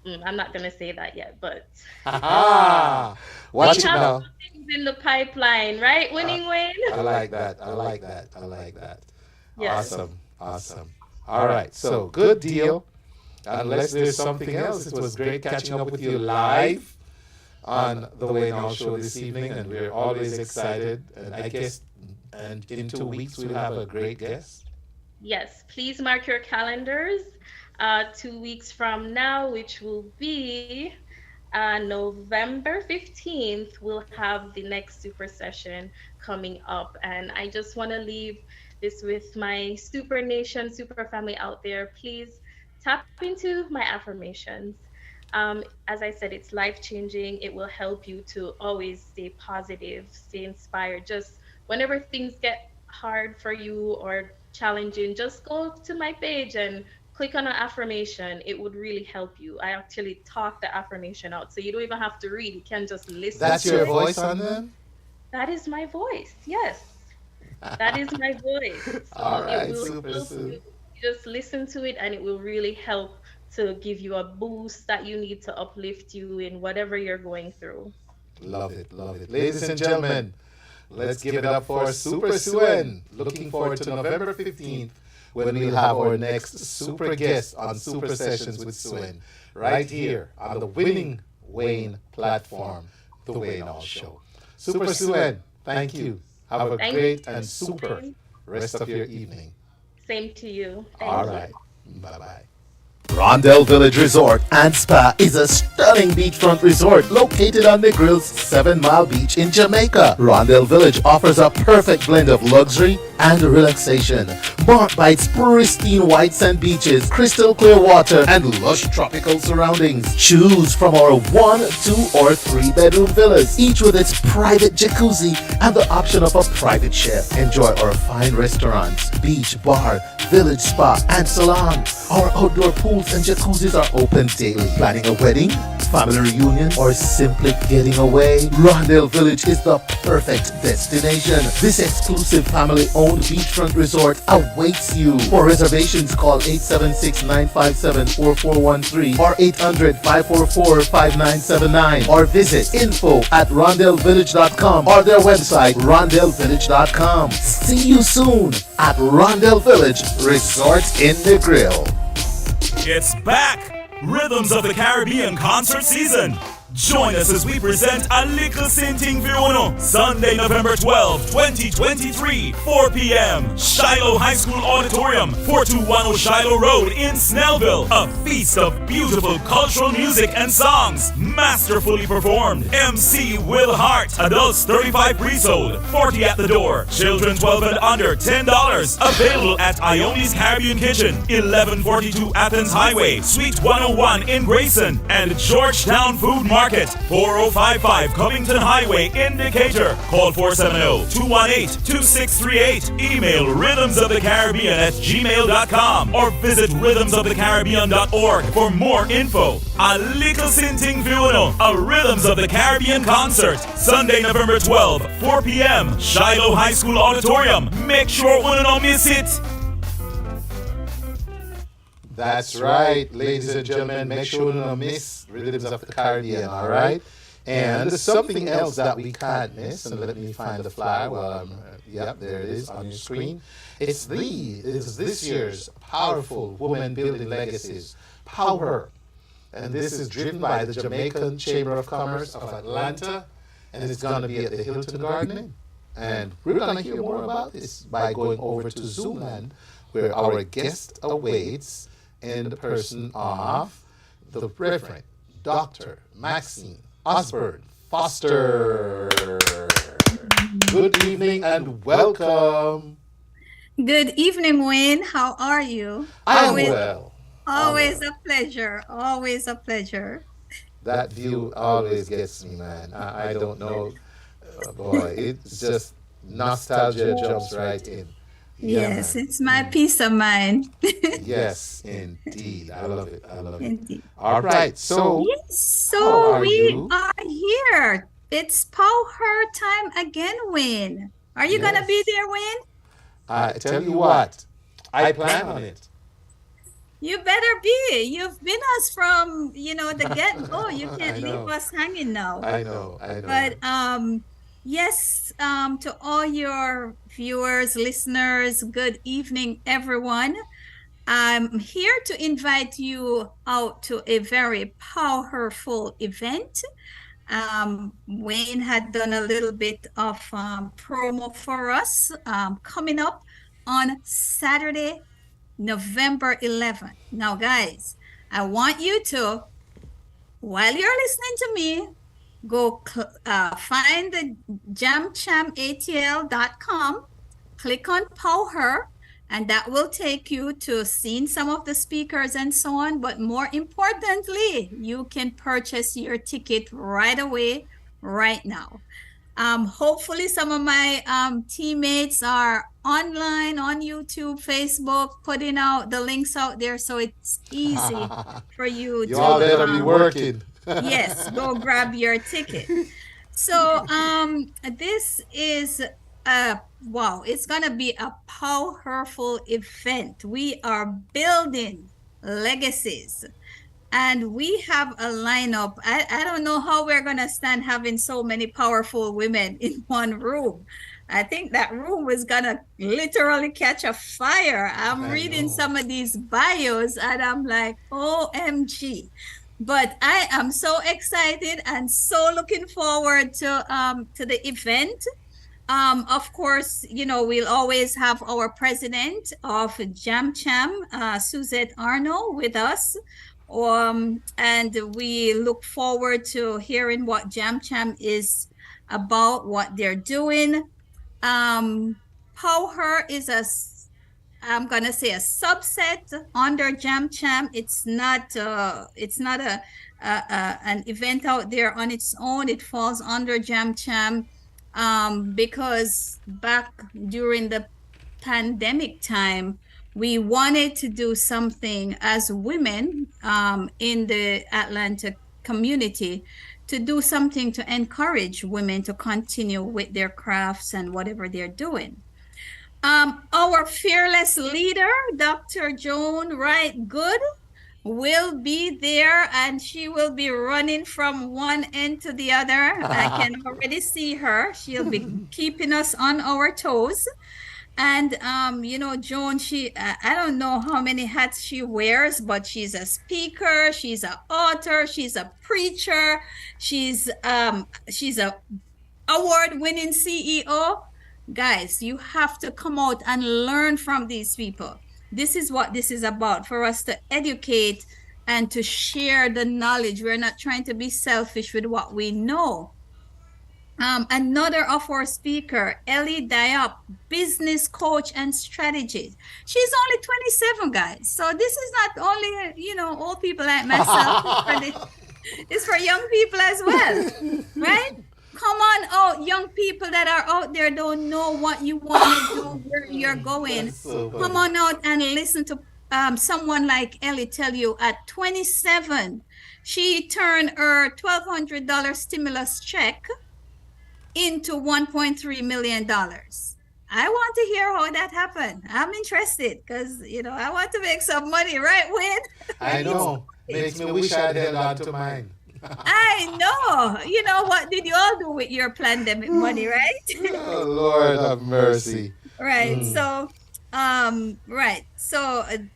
I'm not going to say that yet, but watch we it have now. things in the pipeline, right, Winning Wayne? I like that. Yes. Awesome. All right, so good deal. Unless there's something else, it was great catching up with you live on the Wayne Hall Show this evening, and we're always excited. And I guess, and in 2 weeks we'll have a great guest. Yes, please mark your calendars. 2 weeks from now, which will be November 15th, we'll have the next super session coming up. And I just want to leave this with my Super Nation, Super Family out there. Please tap into my affirmations. As I said, it's life-changing. It will help you to always stay positive, stay inspired. Just whenever things get hard for you or challenging, just go to my page and click on an affirmation. It would really help you. I actually talk the affirmation out, so you don't even have to read. You can just listen. That's your voice on them? That is my voice. Yes, that is my voice. So all right, it will Super help Sue. you. Just listen to it, and it will really help to give you a boost that you need to uplift you in whatever you're going through. Love it. Ladies and gentlemen, let's give it up for Super Suen. Looking forward to November 15th, when we'll have our next super guest on Super Sessions with Suen, right here on the Winning Wayne platform, The Wayne Hall Show. Super Suen, thank you. Have a great and super rest of your evening. Same to you. All right. Bye-bye. Rondell Village Resort and Spa is a stunning beachfront resort located on Negril's 7 Mile Beach in Jamaica. Rondell Village offers a perfect blend of luxury and relaxation, marked by its pristine white sand beaches, crystal clear water, and lush tropical surroundings. Choose from our 1, 2, or 3 bedroom villas, each with its private jacuzzi and the option of a private chef. Enjoy our fine restaurants, beach, bar, village spa, and salon. Our outdoor pools and jacuzzis are open daily. Planning a wedding, family reunion, or simply getting away? Rondell Village is the perfect destination. This exclusive family-owned beachfront resort awaits you. For reservations, call 876-957-4413 or 800-544-5979 or visit info@rondellvillage.com or their website rondellvillage.com. See you soon at Rondell Village Resort in Negril. It's back! Rhythms of the Caribbean concert season. Join us as we present a little sinting for you. Sunday, November 12, 2023, 4 p.m. Shiloh High School Auditorium, 4210 Shiloh Road in Snellville. A feast of beautiful cultural music and songs, masterfully performed. MC Will Hart. Adults 35 pre-sold, 40 at the door. Children 12 and under, $10. Available at Ioni's Caribbean Kitchen, 1142 Athens Highway, Suite 101 in Grayson, and Georgetown Food Market, 4055 Covington Highway in Decatur. Call 470-218-2638. Email rhythmsofthecaribbean@gmail.com or visit rhythmsofthecaribbean.org for more info. A little sinting funeral, a Rhythms of the Caribbean concert, Sunday, November 12, 4 p.m. Shiloh High School Auditorium. Make sure you don't miss it. That's right, ladies and gentlemen. Make sure you don't miss Rhythms of the Caribbean, all right? And there's something else that we can't miss, and let me find the flyer. Well, yep, there it is on your screen. It's this year's Powerful Women Building Legacies, POWHER. And this is driven by the Jamaican Chamber of Commerce of Atlanta, and it's going to be at the Hilton Garden Inn. And we're going to hear more about this by going over to Zoomland, where our guest awaits in the person of the Reverend Dr. Maxine Osbourne Foster. Good evening and welcome. Good evening, Wayne. How are you? I'm well. Always a pleasure. Always a pleasure. That view always gets me, man. I don't know. Boy, it's just nostalgia jumps right in. Yes, it's my peace of mind. Yes, indeed. I love it. I love it. Indeed. All right. So, we are here. It's POWHER time again, Wayne. Are you going to be there, Wayne? I tell you what, I plan on it. You better be. You've been us from, the get-go. You can't leave us hanging now. I know. But, yes, to all your viewers, listeners, good evening, everyone. I'm here to invite you out to a very powerful event. Wayne had done a little bit of promo for us coming up on Saturday, November 11th. Now, guys, I want you to, while you're listening to me, go find the jamchamatl.com, click on POWHER, and that will take you to seeing some of the speakers and so on. But more importantly, you can purchase your ticket right away, right now. Hopefully some of my teammates are online on YouTube, Facebook, putting out the links out there so it's easy for you to... You all better be working. Yes, go grab your ticket. So this is it's gonna be a powerful event. We are building legacies, and we have a lineup. I don't know how we're gonna stand having so many powerful women in one room. I think that room was gonna literally catch a fire. I'm reading some of these bios and I'm like, OMG. But I am so excited and so looking forward to the event. Of course, we'll always have our president of JamCham, Suzette Arno, with us. And we look forward to hearing what JamCham is about, what they're doing. POWHER is I'm gonna say a subset under JamCham. It's not an event out there on its own. It falls under JamCham because back during the pandemic time, we wanted to do something as women in the Atlanta community, to do something to encourage women to continue with their crafts and whatever they're doing. Our fearless leader, Dr. Joan Wright Good, will be there, and she will be running from one end to the other. I can already see her. She'll be keeping us on our toes. And Joan, I don't know how many hats she wears, but she's a speaker, she's an author, she's a preacher, she's a award-winning CEO. Guys, you have to come out and learn from these people. This is what this is about, for us to educate and to share the knowledge. We're not trying to be selfish with what we know. Another of our speaker, Ellie Diop, business coach and strategist. She's only 27, guys. So this is not only, old people like myself. It's for young people as well, right? Come on out, young people that are out there, don't know what you want to do, where you're going. Come on out and listen to someone like Ellie tell you at 27, she turned her $1,200 stimulus check into $1.3 million. I want to hear how that happened. I'm interested because, I want to make some money, right, Win? I know. Makes me wish I'd held on to mine. I know. You know, what did you all do with your pandemic money, right? Oh, Lord have mercy. Right. So,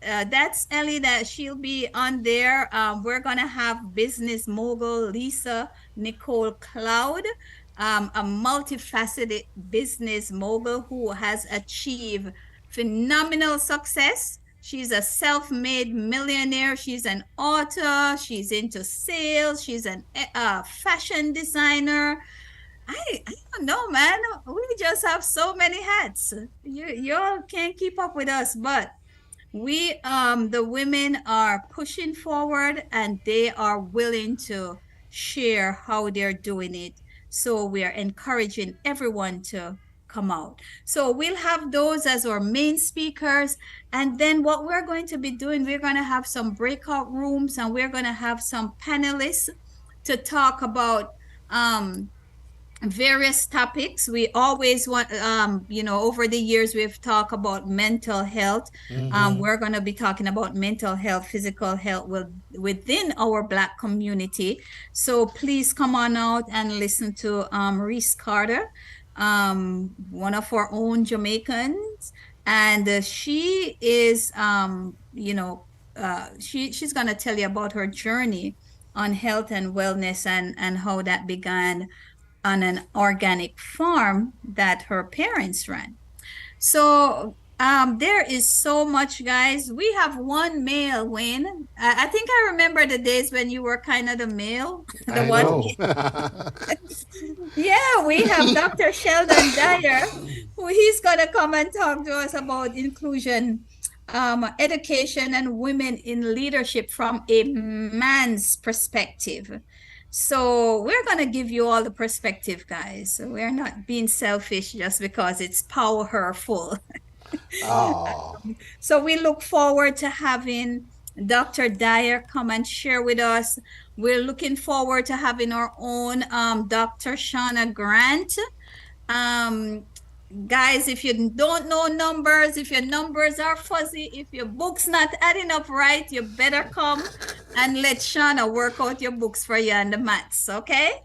that's Ellie, that she'll be on there. We're going to have business mogul Lisa Nicole Cloud, a multifaceted business mogul who has achieved phenomenal success. She's a self-made millionaire. She's an author. She's into sales. She's a fashion designer. I don't know, man. We just have so many hats. Y'all can't keep up with us, but we, the women, are pushing forward and they are willing to share how they're doing it. So we are encouraging everyone to come out. So we'll have those as our main speakers. And then what we're going to be doing, we're going to have some breakout rooms and we're going to have some panelists to talk about various topics. We always want, over the years, we've talked about mental health. We're going to be talking about mental health, physical health within our Black community. So please come on out and listen to Reese Carter, one of our own Jamaicans. And she is, she's going to tell you about her journey on health and wellness and how that began on an organic farm that her parents ran. So there is so much, guys. We have one male, Wayne. I think I remember the days when you were kind of the male. Yeah, we have Dr. Sheldon Dyer, who he's going to come and talk to us about inclusion, education, and women in leadership from a man's perspective. So we're going to give you all the perspective, guys. We're not being selfish just because it's powerful. So we look forward to having Dr. Dyer come and share with us. We're looking forward to having our own Dr. Shauna Grant. Guys, if you don't know numbers, if your numbers are fuzzy, if your book's not adding up right, you better come and let Shauna work out your books for you and the maths, okay?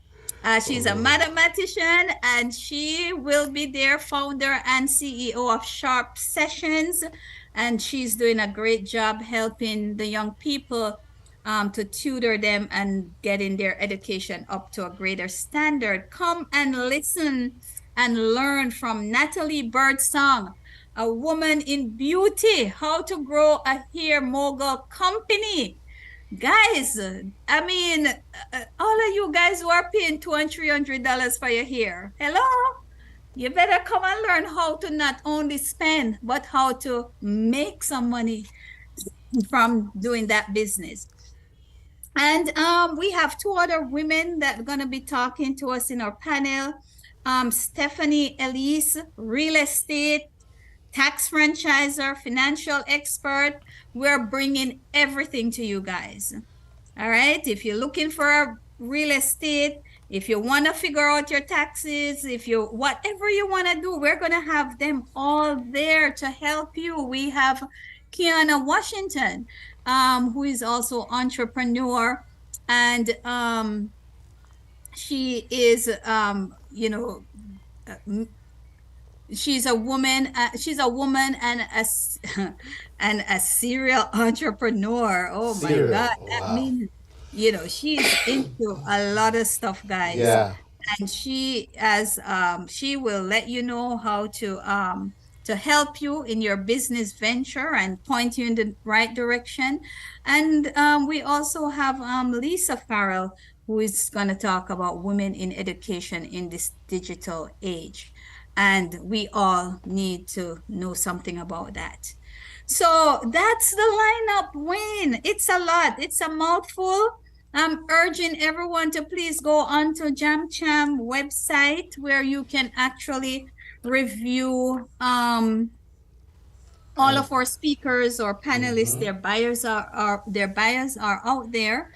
She's a mathematician and she will be their founder and CEO of Sharp Sessions. And she's doing a great job helping the young people to tutor them and getting their education up to a greater standard. Come and listen and learn from Natalie Birdsong, a woman in beauty, how to grow a hair mogul company. Guys, I mean, all of you guys who are paying $200 and $300 for your hair, hello? You better come and learn how to not only spend, but how to make some money from doing that business. And we have two other women that are going to be talking to us in our panel. Stephanie Elise, real estate, tax franchisor, financial expert. We're bringing everything to you guys. All right. If you're looking for real estate, if you want to figure out your taxes, whatever you want to do, we're going to have them all there to help you. We have Kiana Washington, who is also entrepreneur, and she's a woman. She's a woman and and a serial entrepreneur. Oh my Serial. God, that means she's into a lot of stuff, guys. Yeah. And she will let you know how to help you in your business venture and point you in the right direction. And we also have Lisa Farrell, who is going to talk about women in education in this digital age. And we all need to know something about that. So that's the lineup, Wayne. It's a lot. It's a mouthful. I'm urging everyone to please go onto JamCham website where you can actually review all of our speakers or panelists. Their bios are out there.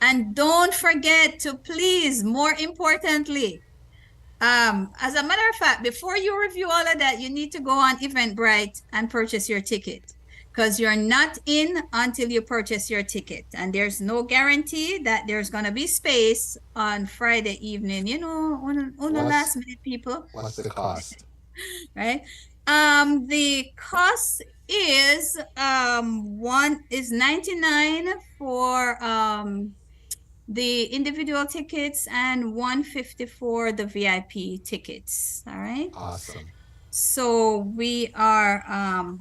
And don't forget to please, more importantly, as a matter of fact, before you review all of that, you need to go on Eventbrite and purchase your ticket, because you're not in until you purchase your ticket. And there's no guarantee that there's going to be space on Friday evening, on the last minute, people. What's the cost? Right? The cost is $99 for the individual tickets and $150 for the VIP tickets. All right. Awesome. So we are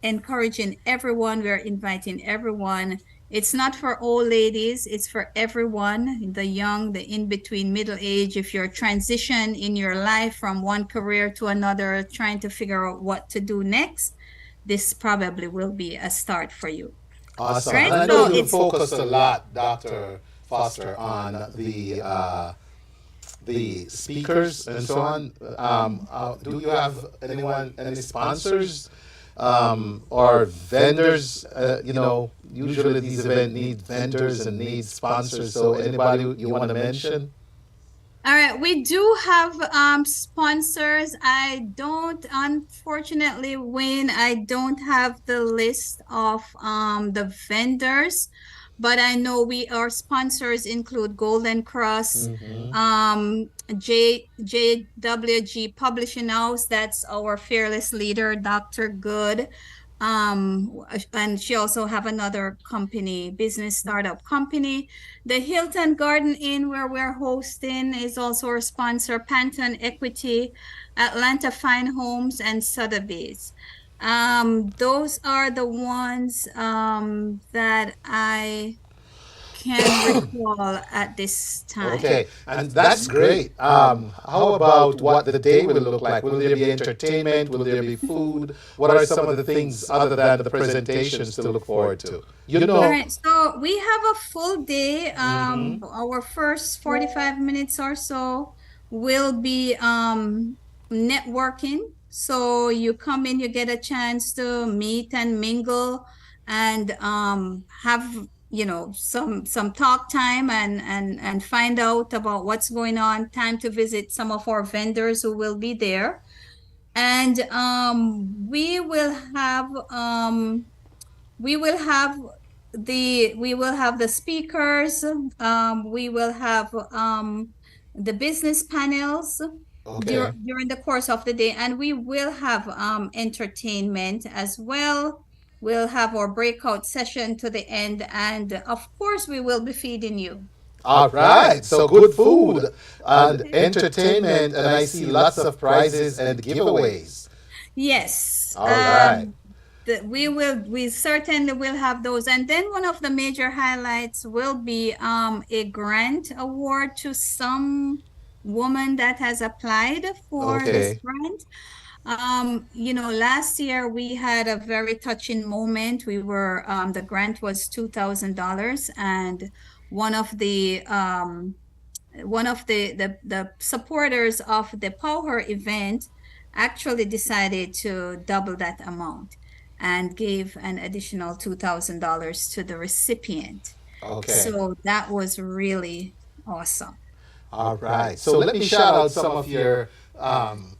encouraging everyone. We're inviting everyone. It's not for old ladies. It's for everyone, the young, the in-between, middle age. If you're transition in your life from one career to another, trying to figure out what to do next, this probably will be a start for you. Awesome. Right? And I know So you it's focused a lot, Dr. Foster, on the speakers and so on. Do you have any sponsors or vendors? Usually these events need vendors and need sponsors. So anybody you want to mention? All right, we do have sponsors. I don't, unfortunately, Wayne, I don't have the list of the vendors, but I know our sponsors include Golden Cross, JWG Publishing House, that's our fearless leader, Dr. Good. And she also have another company, business startup company. The Hilton Garden Inn, where we're hosting, is also our sponsor. Panton Equity, Atlanta Fine Homes, and Sotheby's. Those are the ones that I can recall at this time. Okay, and that's great. How about what the day will look like? Will there be entertainment? Will there be food? What are some of the things other than the presentations to look forward to? All right, so we have a full day. Our first 45 minutes or so will be networking. So you come in, you get a chance to meet and mingle and have some talk time and find out about what's going on, time to visit some of our vendors who will be there. And we will have the speakers, we will have the business panels during the course of the day, and we will have entertainment as well. We'll have our breakout session to the end, and of course, we will be feeding you. All right, so good food and entertainment, and I see lots of prizes and giveaways. Yes. All right. We certainly will have those, and then one of the major highlights will be a grant award to some woman that has applied for this grant. Last year we had a very touching moment. We were the grant was $2,000, and one of the supporters of the POWHER event actually decided to double that amount and gave an additional $2,000 to the recipient. Okay. So that was really awesome. All right. So let me shout out some of your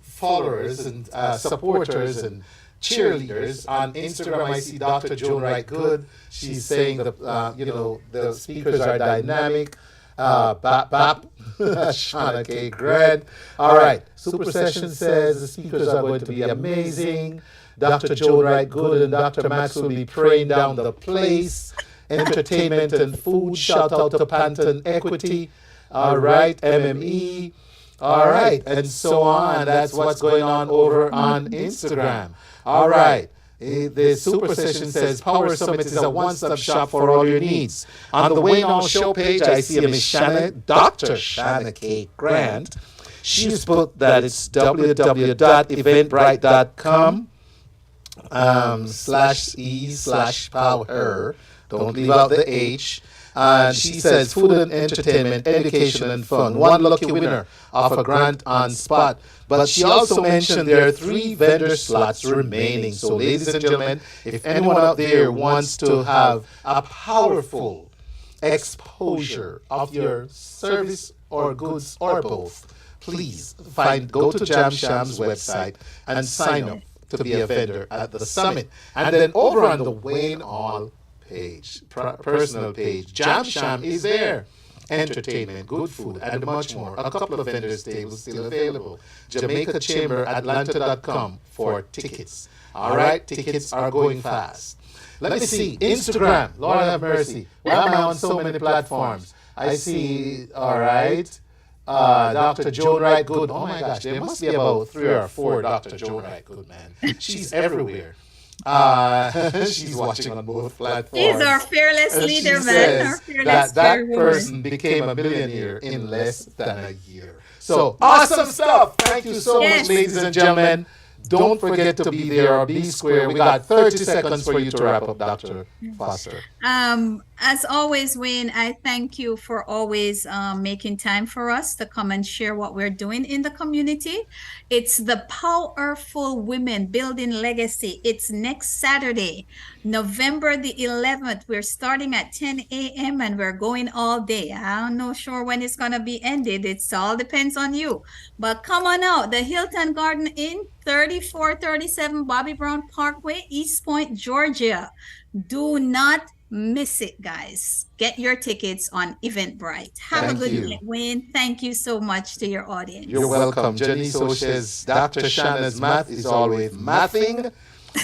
followers and supporters and cheerleaders on Instagram. I see Dr. Joan Wright Good. She's saying the speakers are dynamic. Bap. Shauna K. Grant. All right. Super Session says the speakers are going to be amazing. Dr. Joan Wright Good and Dr. Max will be praying down the place. Entertainment and food. Shout out to Panton Equity. All right. MME. All right. And so on. That's what's going on over on Instagram. All right. The Super Session says POWHER Summit is a one-stop shop for all your needs. On the Wayne Hall show page, I see a Miss Shanna, Dr. Shanna K. Grant. She's put that it's www.eventbrite.com /e/power. Don't leave out the H. And she says food and entertainment, education and fun. One lucky winner of a grant on spot. But she also mentioned there are 3 vendor slots remaining. So ladies and gentlemen, if anyone out there wants to have a powerful exposure of your service or goods or both, please go to Jam Sham's website and sign up to be a vendor at the summit. And then over on the Wayne Hall page, personal page, Jam Sham is there. Entertainment, good food, and much more. A couple of vendors' tables still available. Jamaica Chamber, Atlanta.com for tickets. All right, tickets are going fast. Let me see. Instagram, Lord have mercy. Why am I on so many platforms? I see, all right, Dr. Joan Wright Good. Oh my gosh, there must be about 3 or 4 Dr. Joan Wright Good, man. She's everywhere. She's watching on both platforms. She's our fearless leader, man. Our fearless that person became a millionaire in less than a year. So awesome stuff. Thank you so much, ladies and gentlemen. Don't forget to be there or be square. We got 30 seconds for you to wrap up, Dr. Foster. As always, Wayne, I thank you for always making time for us to come and share what we're doing in the community. It's the Powerful Women Building Legacy. It's next Saturday, November the 11th. We're starting at 10 a.m. and we're going all day. I'm not sure when it's going to be ended. It all depends on you. But come on out. The Hilton Garden Inn, 3437 Bobby Brown Parkway, East Point, Georgia. Do not miss it, guys. Get your tickets on Eventbrite. Have a good night, Wayne. Thank you so much to your audience. You're welcome. Jenny So says Dr. Shanna's math is always mathing.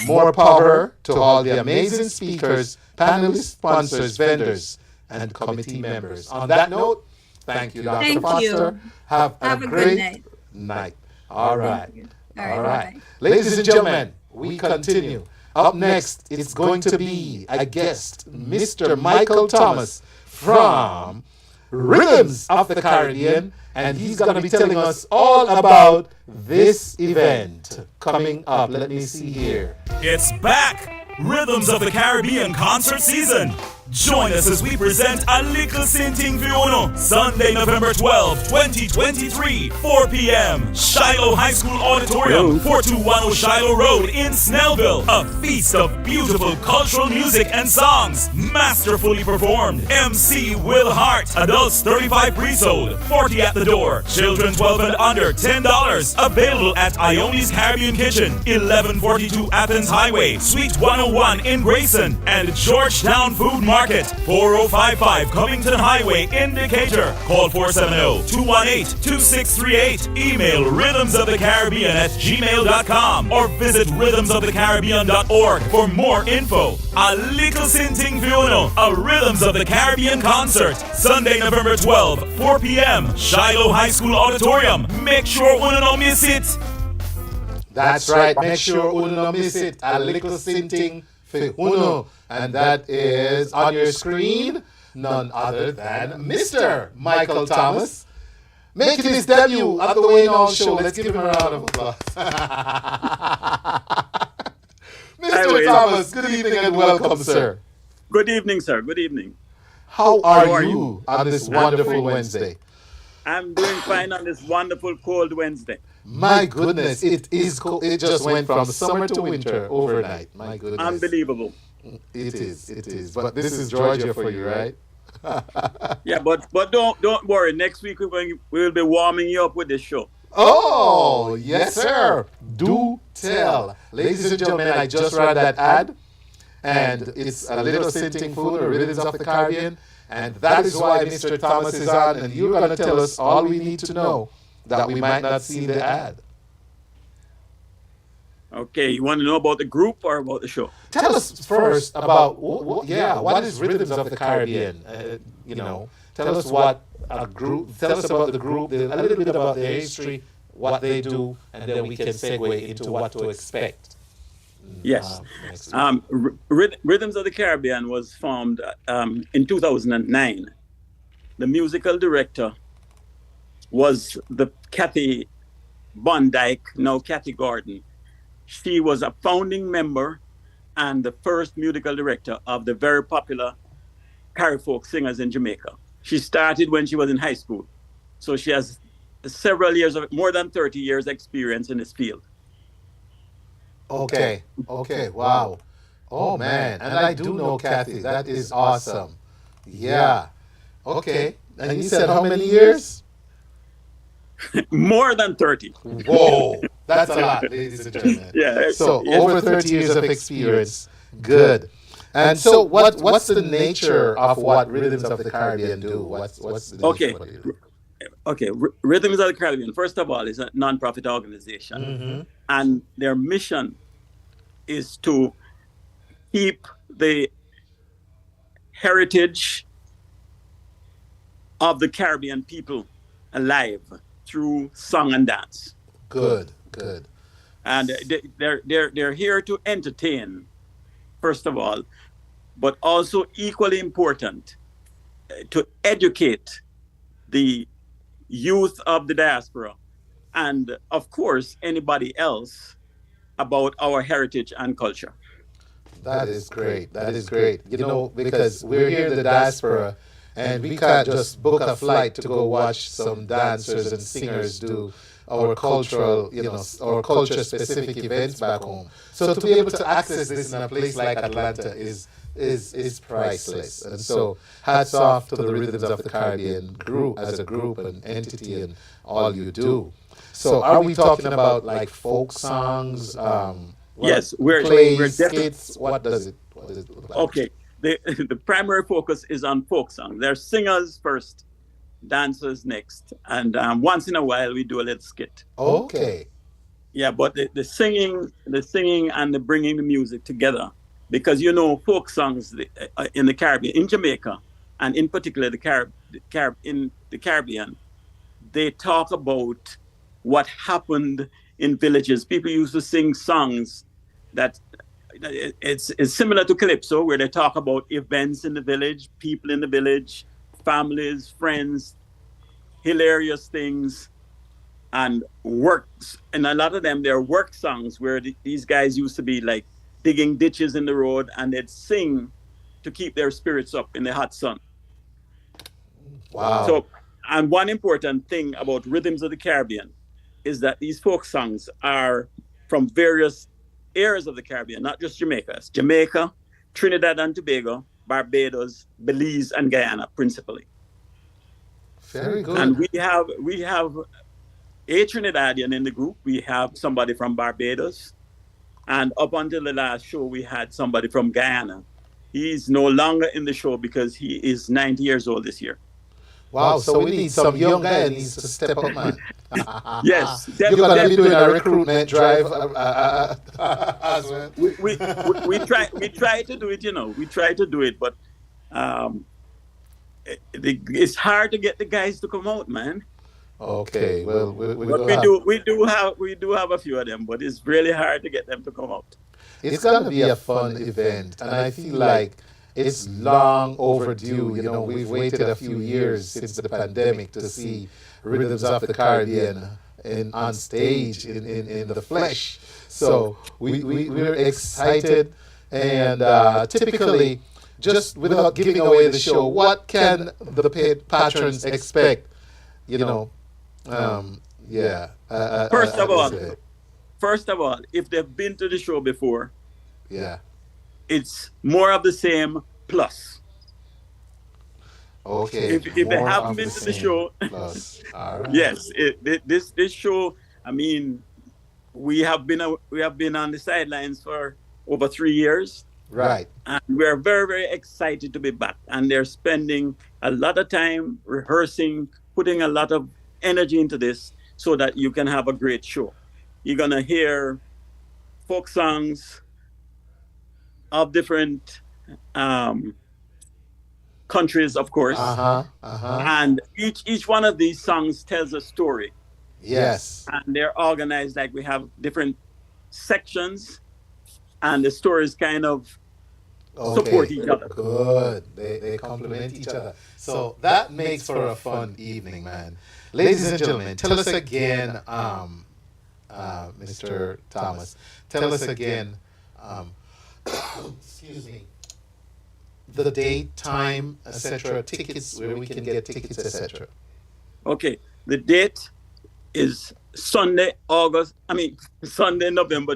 More power to all the amazing speakers, panelists, sponsors, vendors, and committee members. On that note, thank you, Dr. Foster. Have a great night. All right. All right. Ladies and gentlemen, we continue. Up next, it's going to be a guest, Mr. Michael Thomas from Rythms of the Caribbean, and he's going to be telling us all about this event coming up. Let me see here. It's back! Rhythms of the Caribbean concert season. Join us as we present a little sinting Fiona. Sunday, November 12, 2023, 4 p.m. Shiloh High School Auditorium, 4210 Shiloh Road in Snellville. A feast of beautiful cultural music and songs, masterfully performed. MC Will Hart. Adults 35 pre-sold, 40 at the door. Children 12 and under, $10. Available at Ioni's Caribbean Kitchen, 1142 Athens Highway, Suite 101 in Grayson, and Georgetown Food Market. 4055 Covington Highway in Decatur. Call 470-218-2638. Email rhythmsofthecaribbean@gmail.com or visit rhythmsofthecaribbean.org for more info. A little sinting Fiona, a Rhythms of the Caribbean concert. Sunday, November 12, 4 p.m. Shiloh High School Auditorium. Make sure you don't miss it. That's right. Make sure you don't miss it. A little sinting Fiona. And that is on your screen, none other than Mr. Michael Thomas, making his debut at the Wayne Hall Show. Let's give him a round of applause. Mr. Thomas, good evening and welcome, sir. Good evening, sir. Good evening. How are you on this wonderful Wednesday? I'm doing fine on this wonderful cold Wednesday. My goodness, it is cold. It just went from summer to winter overnight. My goodness. Unbelievable. It is. But this is Georgia for you, right? Yeah, but don't worry. Next week we'll be warming you up with the show. Oh, yes, sir. Do tell. Ladies and gentlemen, I just read that ad. and it's a little sinting food, or Rhythms of the Caribbean. And that is why Mr. Thomas is on, and you're going to tell us all we need to know that we might not see the ad. Okay, you want to know about the group or about the show? Tell us first about, what is Rhythms of the Caribbean? Tell us what a group, tell us about the group, a little bit about their history, what they do, and then we can segue into what to expect. Yes. Rhythms of the Caribbean was formed in 2009. The musical director was the Kathy Von Dyke, now Kathy Gordon. She was a founding member and the first musical director of the very popular Carib folk singers in Jamaica. She started when she was in high school. So she has several years of, more than 30 years experience in this field. Okay, wow. Oh man, and I do know Kathy. That is awesome. Yeah. Okay. And you said how many years? More than 30. Whoa, that's a lot, ladies and gentlemen. Yeah. So over 30 years of experience. Good. And so what's the nature of what Rhythms of the Caribbean do? What's the nature of what you do? Okay, Rhythms of the Caribbean, first of all, is a non-profit organization. And their mission is to keep the heritage of the Caribbean people alive through song and dance. Good. And they're here to entertain, first of all, but also equally important, to educate the youth of the diaspora and, of course, anybody else about our heritage and culture. That is great. Because we're here in the diaspora, and we can't just book a flight to go watch some dancers and singers do our cultural, our culture-specific events back home. So to be able to access this in a place like Atlanta is priceless. And so hats off to the Rhythms of the Caribbean group as a group and entity and all you do. So are we talking about like folk songs? Yes, we're skits. What does it look like? Okay, the primary focus is on folk songs. They're singers first, dancers next, and once in a while we do a little skit. Okay. Yeah, but the singing and the bringing the music together, because folk songs in the Caribbean, in Jamaica, and in particular in the Caribbean, they talk about what happened in villages. People used to sing songs that it's similar to Calypso, where they talk about events in the village, people in the village, families, friends, hilarious things, and works. And a lot of them, they're work songs where these guys used to be like digging ditches in the road, and they'd sing to keep their spirits up in the hot sun. Wow. So, and one important thing about Rhythms of the Caribbean is that these folk songs are from various areas of the Caribbean, not just Jamaica. It's Jamaica, Trinidad and Tobago, Barbados, Belize, and Guyana, principally. Very good. And we have a Trinidadian in the group. We have somebody from Barbados. And up until the last show, we had somebody from Guyana. He's no longer in the show because he is 90 years old this year. Wow, so we need some young guy that needs to step up, man. Yes, definitely. You're going to be doing a recruitment drive as well. We try to do it, We try to do it, but it's hard to get the guys to come out, man. Okay, well, we do have a few of them, but it's really hard to get them to come out. It's going to be a fun event, and I feel like it's long overdue. We've waited a few years since the pandemic to see Rhythms of the Caribbean on stage in the flesh. So we're excited, and typically, just without giving away the show, what can the patrons expect? First of all, if they've been to the show before, it's more of the same plus. Okay. If they haven't been to the show, all right. Yes, this show. I mean, we have been on the sidelines for over 3 years. Right. And we're very, very excited to be back. And they're spending a lot of time rehearsing, putting a lot of energy into this so that you can have a great show. You're going to hear folk songs of different countries, of course. And each one of these songs tells a story. Yes. And they're organized like we have different sections, and the stories kind of support each other. Good. They complement each other. So that makes for a fun evening, man. Ladies and gentlemen, tell us again, Mr. Thomas, tell us again, excuse me, the date, time, etc., tickets, where we can get tickets, etc. Okay, the date is Sunday, November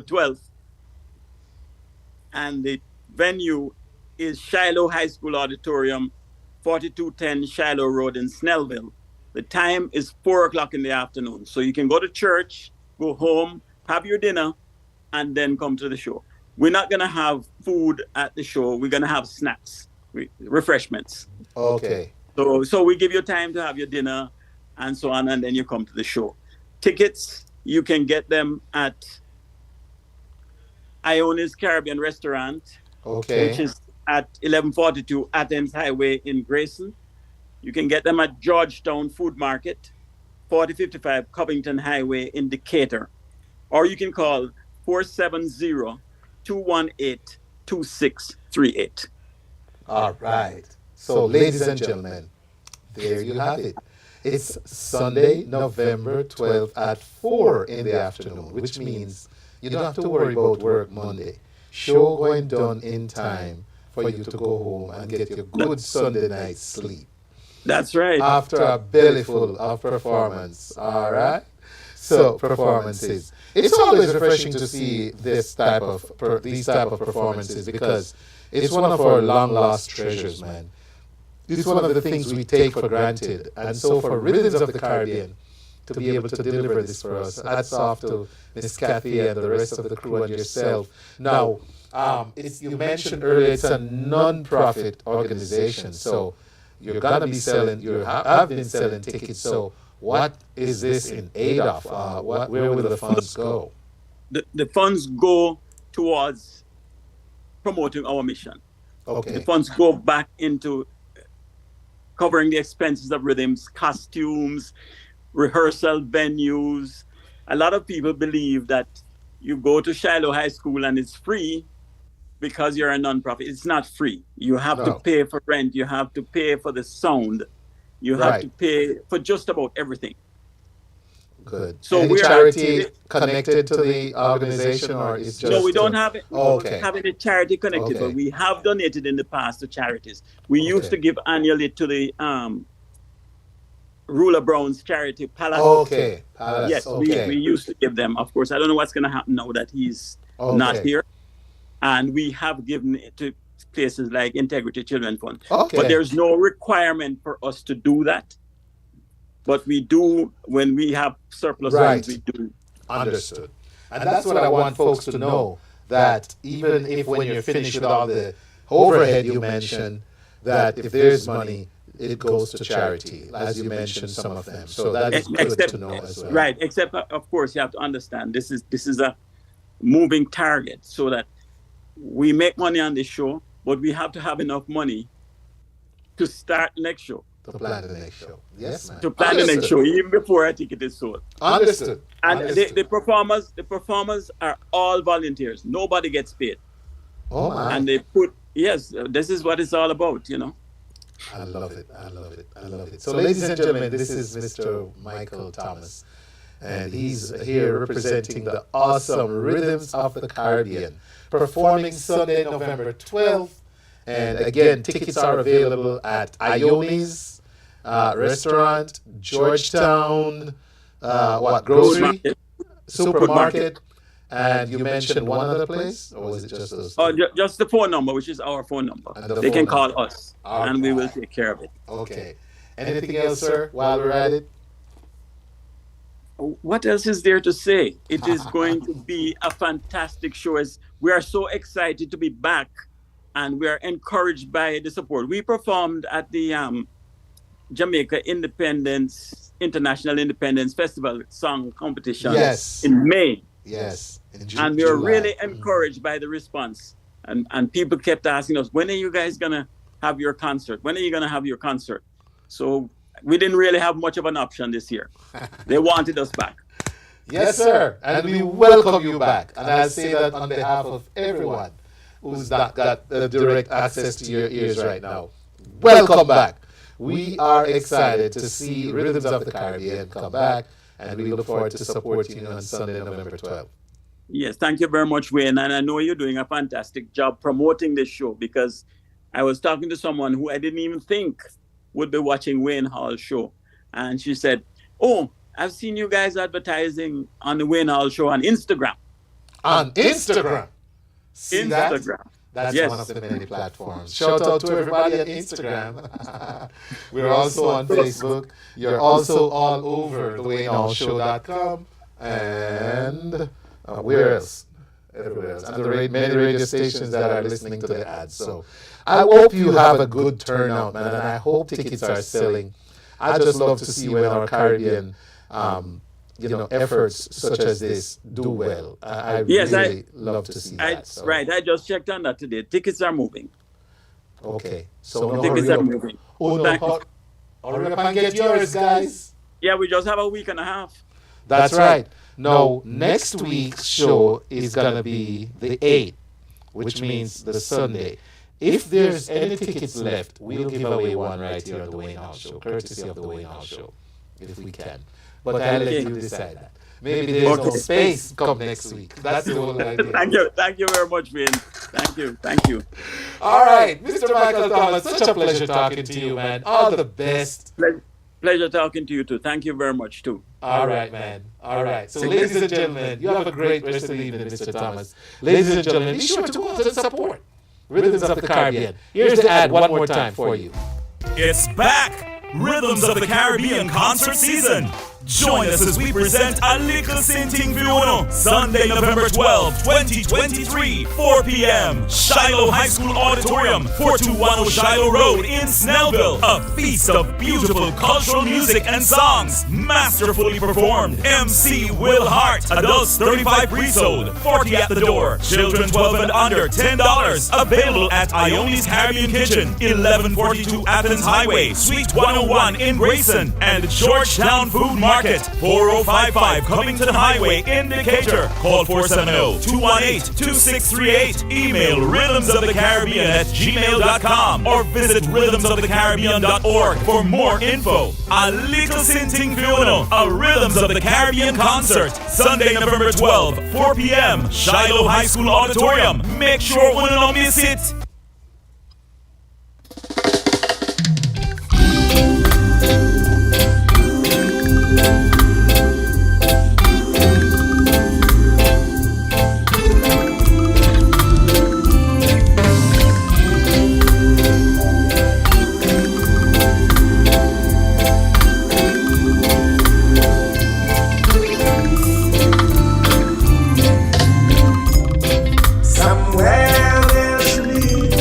12th. And the venue is Shiloh High School Auditorium, 4210 Shiloh Road in Snellville. The time is 4 o'clock in the afternoon. So you can go to church, go home, have your dinner, and then come to the show. We're not going to have food at the show. We're going to have snacks, refreshments. Okay. So we give you time to have your dinner and so on, and then you come to the show. Tickets, you can get them at Iona's Caribbean Restaurant, which is at 1142 Athens Highway in Grayson. You can get them at Georgetown Food Market, 4055 Covington Highway in Decatur. Or you can call 470-218-2638. All right. So, ladies and gentlemen, there you have it. It's Sunday, November 12th at 4 in the afternoon, which means you don't have to worry about work Monday. Show going done in time for you to go home and get your good Sunday night sleep. That's right. After a belly full of performance. All right? So, performances. It's always refreshing to see these type of performances because it's one of our long lost treasures, man. It's one of the things we take for granted. And so for Rhythms of the Caribbean to be able to deliver this for us, hats off to Miss Kathy and the rest of the crew and yourself. Now, you mentioned earlier it's a non-profit organization, so you're gonna be selling. You have been selling tickets. So what is this in aid of? Where will the funds go? The funds go towards promoting our mission. Okay. The funds go back into covering the expenses of Rhythms, costumes, rehearsal venues. A lot of people believe that you go to Shiloh High School and it's free because you're a nonprofit. It's not free. You have to pay for rent. You have to pay for the sound. You have to pay for just about everything. Good. So any we're charity connected to the organization, or is just? No, we don't have it. Okay. Have any charity connected, but we have donated in the past to charities. We used to give annually to the Ruler Brown's charity, Palace. Okay. Palace. Yes, we used to give them. Of course, I don't know what's going to happen now that he's not here. And we have given it to places like Integrity Children Fund. Okay. But there's no requirement for us to do that. But we do, when we have surplus funds, we do. Understood. And that's what I want folks to know, that even if when you're finished with all the overhead you mentioned, that if there's money, it goes to charity, as you mentioned some of them. So that is good to know as well. Right, except, of course, you have to understand, this is a moving target, so that we make money on this show, but we have to have enough money to start the next show. To plan the next show. Yes, man. To plan the next show, even before a ticket is sold. Understood. And the performers are all volunteers. Nobody gets paid. Oh, my. And they put, yes, this is what it's all about, you know. I love it. I love it. I love it. So, ladies and gentlemen, this is Mr. Michael Thomas, and he's here representing the awesome Rhythms of the Caribbean, performing Sunday, November 12th. And again, tickets are available at Ione's restaurant, Georgetown, grocery, supermarket, and you mentioned one other place, or was it just those? Just the phone number, which is our phone number. They can call us, and we will take care of it. Okay. Anything else, sir, while we're at it? What else is there to say? It is going to be a fantastic show. We are so excited to be back and we are encouraged by the support. We performed at the Jamaica International Independence Festival Song Competition in May. Yes. And we were really encouraged by the response. And people kept asking us, when are you guys going to have your concert? When are you going to have your concert? So we didn't really have much of an option this year. They wanted us back. Yes, sir. And we welcome you back. And I'll say that on behalf of everyone who's not got direct access to your ears right now. Welcome back. We are excited to see Rhythms of the Caribbean come back, and we look forward to supporting you on Sunday, November 12th. Yes, thank you very much, Wayne. And I know you're doing a fantastic job promoting this show, because I was talking to someone who I didn't even think would be watching Wayne Hall's show. And she said, oh, I've seen you guys advertising on the Wayne Hall show on Instagram. On Instagram? See Instagram. That? That's one of the many platforms. Shout out to everybody on Instagram. We're also on Facebook. You're also all over thewayneallshow.com. And where else? Everywhere else. And the many radio stations that are listening to the ads. So I hope you have a good turnout, man. And I hope tickets are selling. I just love to see when our Caribbean efforts such as this do well. I really love to see that. So. Right, I just checked on that today. Tickets are moving. Okay, so tickets are moving. Hurry up and get yours, guys. Yeah, we just have a week and a half. That's right. No, next week's show is going to be the 8th, which means the Sunday. If there's any tickets left, we'll give away one right here on the Wayne Hall Show, courtesy of the Wayne Hall Show, if we can. But I'll let you decide that. Maybe there's no space come next week. That's the whole idea. Thank you very much, Wayne. Thank you. All right, Mr. Michael Thomas, such a pleasure talking to you, man. All the best. Pleasure talking to you, too. Thank you very much, too. All right, man. All right. So, ladies and gentlemen, you have a great rest of the evening, Mr. Thomas. Ladies and gentlemen, be sure to go out and support Rhythms of the Caribbean. Here's the ad one more time for you. It's back! Rhythms of the Caribbean concert season. Join us as we present a little sinting Viuno, Sunday, November 12, 2023, 4 p.m. Shiloh High School Auditorium, 4210 Shiloh Road in Snellville. A feast of beautiful cultural music and songs, masterfully performed. MC Will Hart. Adults 35 pre-sold, 40 at the door. Children 12 and under, $10. Available at Ioni's Caribbean Kitchen, 1142 Athens Highway, Suite 101 in Grayson, and Georgetown Food Market, 4055 Covington Highway in Decatur. Call 470-218-2638. Email rhythmsofthecaribbean@gmail.com or visit rhythmsofthecaribbean.org for more info. A little sinting Viuno, a Rhythms of the Caribbean concert, Sunday, November 12, 4 p.m. Shiloh High School Auditorium. Make sure you don't miss it. Somewhere there's a need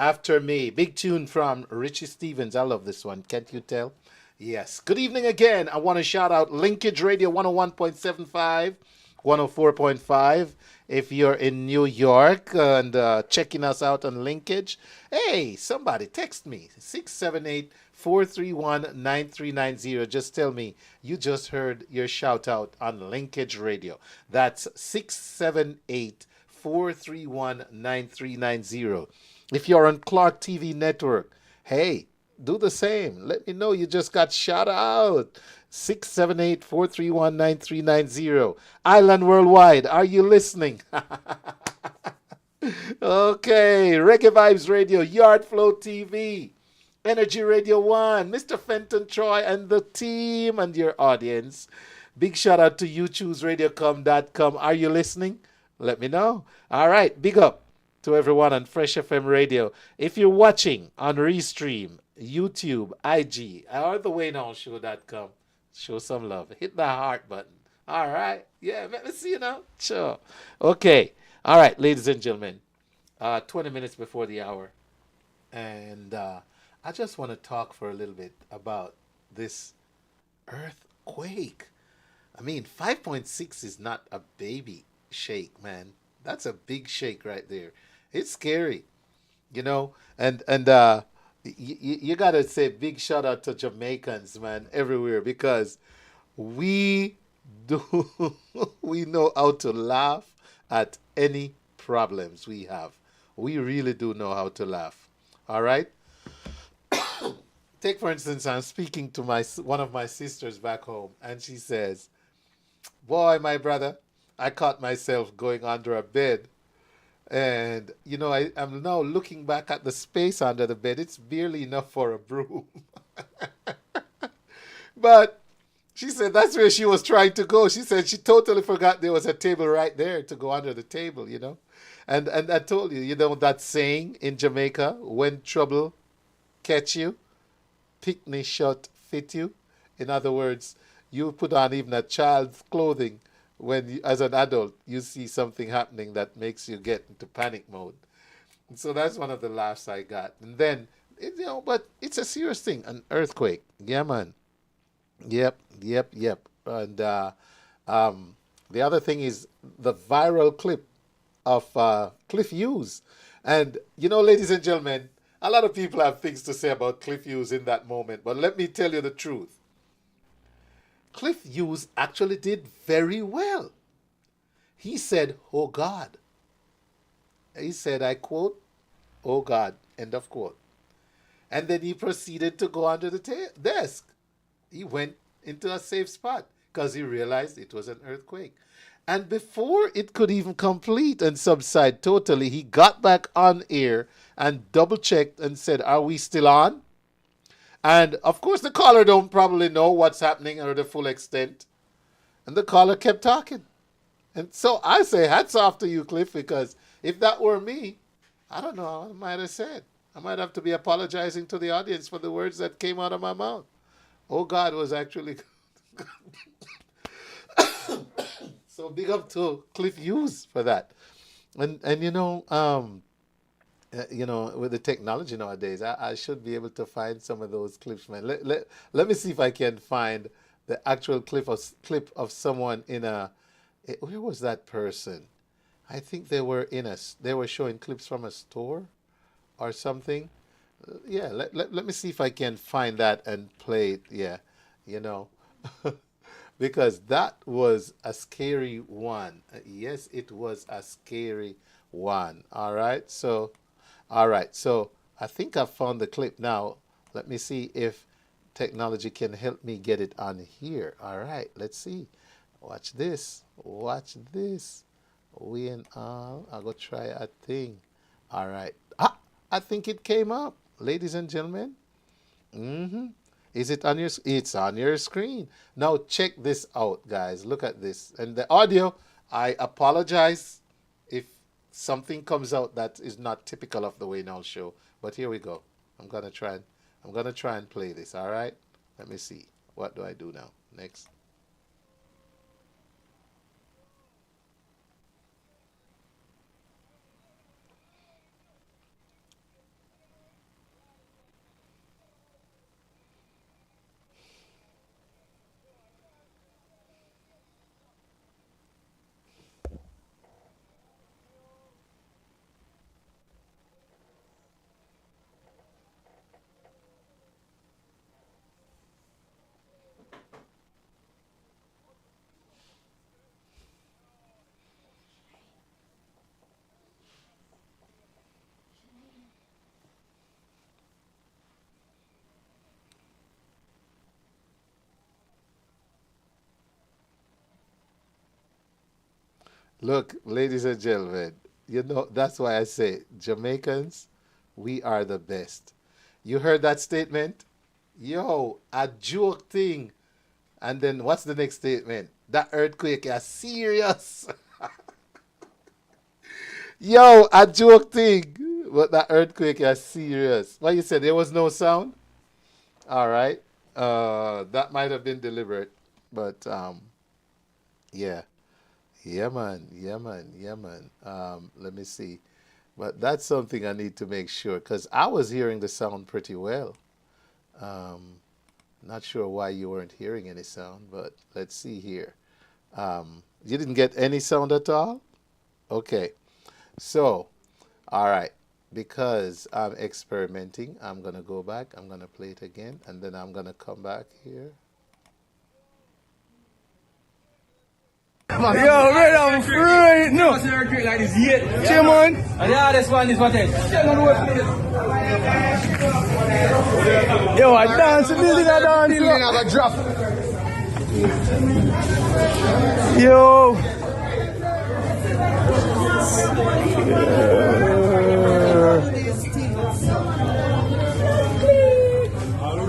After Me. Big tune from Richie Stevens. I love this one. Can't you tell? Yes. Good evening again. I want to shout out Linkage Radio 101.75, 104.5. If you're in New York and checking us out on Linkage, hey, somebody text me 678-431-9390. Just tell me you just heard your shout out on Linkage Radio. That's 678-431-9390. If you're on Clark TV Network, hey, do the same. Let me know you just got shout out. 678-431-9390. Island Worldwide, are you listening? Okay, Reggae Vibes Radio, Yard Flow TV, Energy Radio 1, Mr. Fenton Troy and the team and your audience. Big shout out to youchooseradio.com. Are you listening? Let me know. All right, big up to everyone on Fresh FM Radio. If you're watching on Restream, YouTube, IG, or the waynow.show.com, show some love. Hit the heart button. All right. Yeah, let me see you now. Sure. Okay. All right, ladies and gentlemen. 20 minutes before the hour. And I just want to talk for a little bit about this earthquake. I mean, 5.6 is not a baby shake, man. That's a big shake right there. It's scary, you know, and you got to say big shout out to Jamaicans, man, everywhere, because we know how to laugh at any problems we have. We really do know how to laugh. All right. Take, for instance, I'm speaking to one of my sisters back home, and she says, boy, my brother, I caught myself going under a bed. And, you know, I'm now looking back at the space under the bed. It's barely enough for a broom. But she said that's where she was trying to go. She said she totally forgot there was a table right there to go under the table, you know. And I told you, you know, that saying in Jamaica, when trouble catch you, picnic shot fit you. In other words, you put on even a child's clothing when, as an adult, you see something happening that makes you get into panic mode. And so that's one of the laughs I got. And then, you know, but it's a serious thing, an earthquake. Yeah, man. Yep. And the other thing is the viral clip of Cliff Hughes. And, you know, ladies and gentlemen, a lot of people have things to say about Cliff Hughes in that moment. But let me tell you the truth. Cliff Hughes actually did very well. He said, oh God. He said, I quote, oh God, end of quote. And then he proceeded to go under the desk. He went into a safe spot because he realized it was an earthquake. And before it could even complete and subside totally, he got back on air and double checked and said, are we still on? And of course the caller don't probably know what's happening or the full extent. And the caller kept talking. And so I say hats off to you, Cliff, because if that were me, I don't know what I might have said. I might have to be apologizing to the audience for the words that came out of my mouth. Oh God was actually so big up to Cliff Hughes for that. And you know, with the technology nowadays, I should be able to find some of those clips, man. Let me see if I can find the actual clip of someone in a. Where was that person? I think they were showing clips from a store or something. Yeah, let me see if I can find that and play it. Yeah, you know, because that was a scary one. Yes, it was a scary one. All right, so I think I've found the clip now. Let me see if technology can help me get it on here. All right, let's see. Watch this. We and all. I'll go try a thing. All right. I think it came up, ladies and gentlemen. Is it on your? It's on your screen. Now check this out, guys. Look at this. And the audio. I apologize if something comes out that is not typical of the Way Now show. But here we go. I'm gonna try and play this. All right. Let me see. What do I do now? Next. Look, ladies and gentlemen, you know, that's why I say Jamaicans, we are the best. You heard that statement? Yo, a joke thing. And then what's the next statement? That earthquake is serious. Yo, a joke thing. But that earthquake is serious. What you said? There was no sound? All right. That might have been deliberate. But yeah. Yeah, man. Yeah, man. Yeah, man. Let me see. But that's something I need to make sure, because I was hearing the sound pretty well. Not sure why you weren't hearing any sound, but let's see here. You didn't get any sound at all? Okay. So, all right. Because I'm experimenting, I'm going to go back. I'm going to play it again, and then I'm going to come back here. Yo, right, I'm free. No. Yeah, man. Yeah, this one is what it is. Yo, I dance, building a dance. Building a drop. Yo.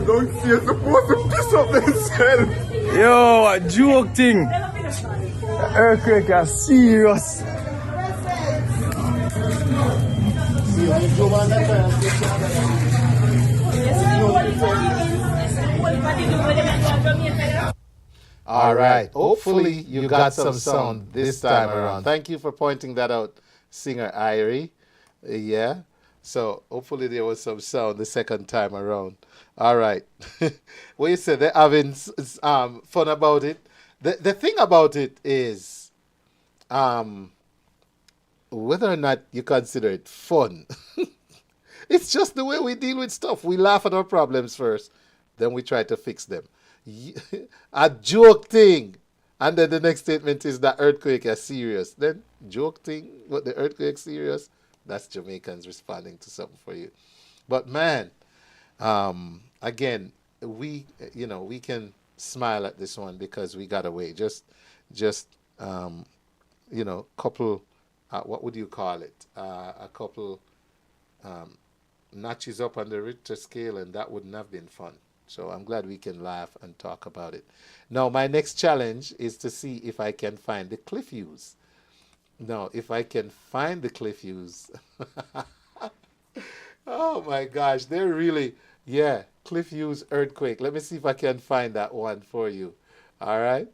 Don't see you're supposed to piss up themselves. Yo, a joke thing. Earthquake is serious. All right. Hopefully you got some sound this time around. Thank you for pointing that out, Singer Irie. Yeah. So hopefully there was some sound the second time around. All right. Well, you said they're having fun about it. The thing about it is whether or not you consider it fun. It's just the way we deal with stuff. We laugh at our problems first, then we try to fix them. A joke thing. And then the next statement is that earthquake is serious. Then joke thing, but the earthquake serious, that's Jamaicans responding to something for you. But man, again, we can smile at this one because we got away. Just couple, what would you call it? A couple notches up on the Richter scale, and that wouldn't have been fun. So I'm glad we can laugh and talk about it. Now, my next challenge is to see if I can find the cliff views. Now, if I can find the cliff views. Oh my gosh, they're really, yeah, cliff views earthquake. Let me see if I can find that one for you. All right.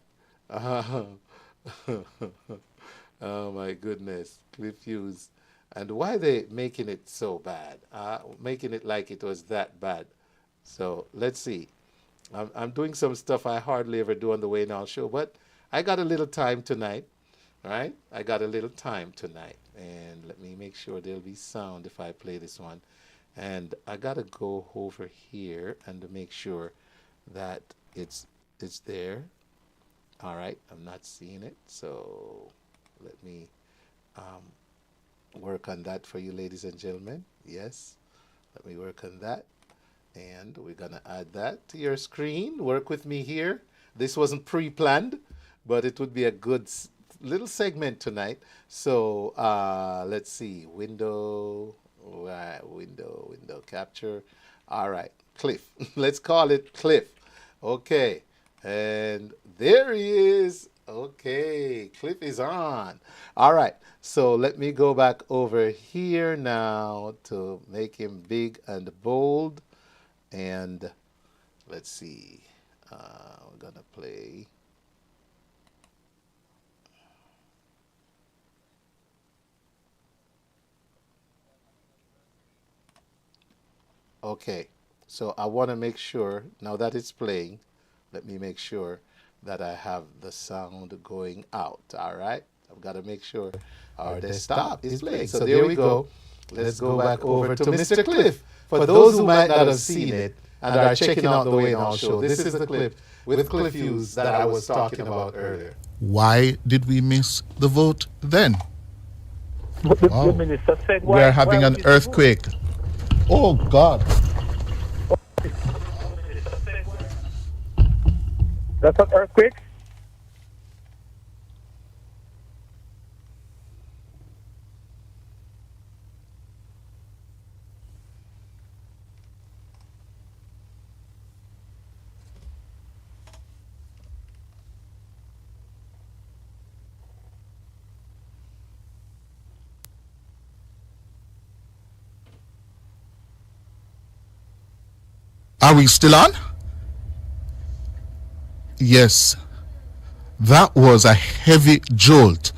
Oh my goodness, cliff views. And why are they making it so bad? Making it like it was that bad. So let's see. I'm doing some stuff I hardly ever do on the Way Now show, but I got a little time tonight. All right, I got a little time tonight, and let me make sure there'll be sound if I play this one. And I gotta go over here and to make sure that it's there. All right, I'm not seeing it, so let me work on that for you, ladies and gentlemen. Yes, let me work on that. And we're going to add that to your screen. Work with me here. This wasn't pre-planned, but it would be a good little segment tonight. So let's see. Window capture. All right. Cliff. Let's call it Cliff. Okay. And there he is. Okay. Cliff is on. All right. So let me go back over here now to make him big and bold. And let's see, we're going to play. Okay, so I want to make sure, now that it's playing, let me make sure that I have the sound going out, all right? I've got to make sure our desktop is playing. So there we go. Let's go back over to Mr. Cliff. For those who might not have seen it and are checking out the Way Now show, this is the clip with cliff views that I was talking about earlier. Why did we miss the vote then? Wow. The minister said, we are having an earthquake. Oh, God. That's an earthquake? Are we still on? Yes. That was a heavy jolt.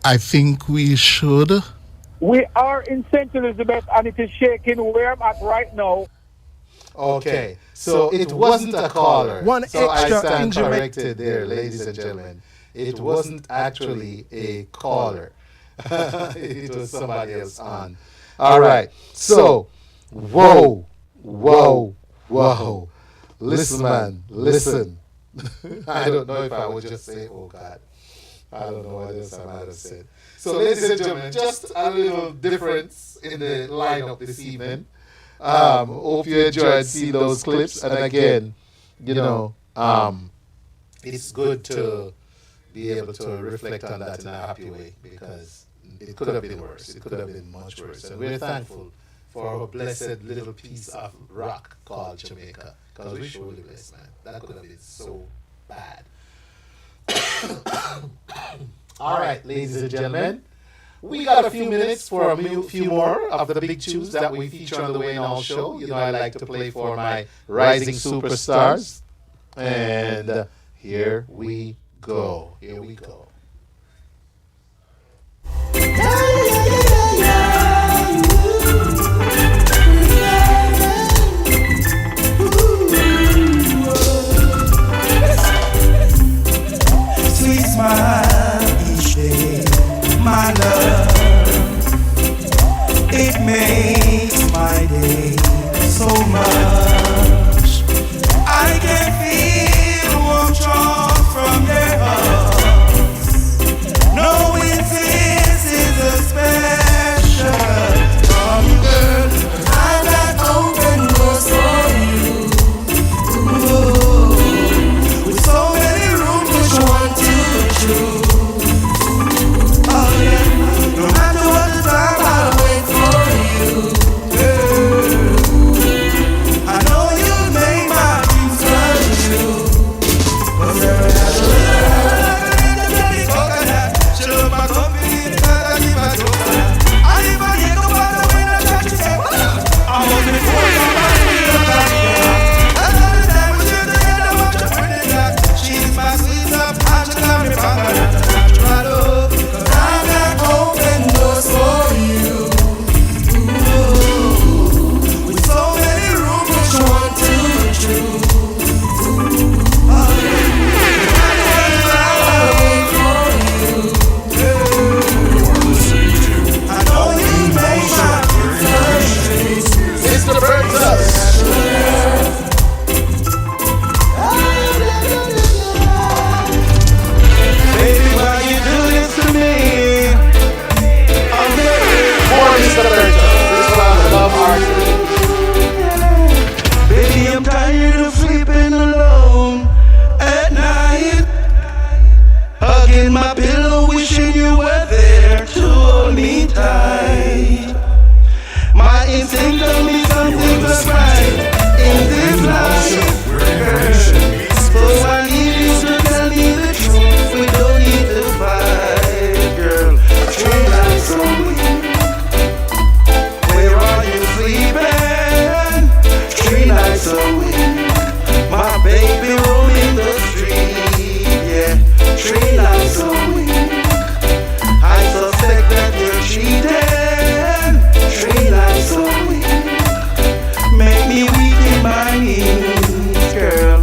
I think we should. We are in St. Elizabeth and it is shaking where I'm at right now. Okay, so it wasn't a caller. One so extra I stand in Jamaica. corrected there, ladies and gentlemen. It wasn't actually a caller. It was somebody else on. All right, so, whoa. Listen, man, listen. I don't know if I would just say, oh God. I don't know what else I might have said. So, ladies and gentlemen, just a little difference in the lineup this evening. Hope you enjoyed seeing those clips. And again, it's good to be able to reflect on that in a happy way because it could have been worse. It could have been much worse. And we're thankful for our blessed little piece of rock called Jamaica because we're surely blessed, man. That could have been so bad. All right, ladies and gentlemen. We got a few minutes for a few more of the big tunes that we feature on the Wayne Hall Show. You know, I like to play for my rising superstars. And here we go. Here we go. Sweet smile each day, my love. It makes my day so much. I can feel warm charm from their hearts, knowing this is a special from you, girl. I got open doors for you. Ooh, with so many rooms, which one to choose? Oh yeah, no matter what the time, I'll wait for you. I know you'll make my dreams come true. 'Cause every night she love my company, I give her joke. I if I hear the water when I touch you, say, I'm on the phone, she's my sweet love, and she got me from her. Cause I got open doors for you. Ooh, with so many rooms, which one to choose? Oh, yeah. I'll wait for you. I know you make my dreams come true. Mr. Burton. Baby, why you do this to me? For Mr. Burton. This one, I love archery. Baby, I'm tired of sleeping alone at night, hugging my pillow, wishing you were there to hold me tight. My instinct told me something's right in this life, so I need you to tell me the truth. We don't need to fight, girl. Straight like so weak. Where are you sleeping? Street lights so weak. My baby roaming the street, yeah. Street lights so weak. I suspect that you're cheating. Street lights so weak. Make me weak in my knees, girl.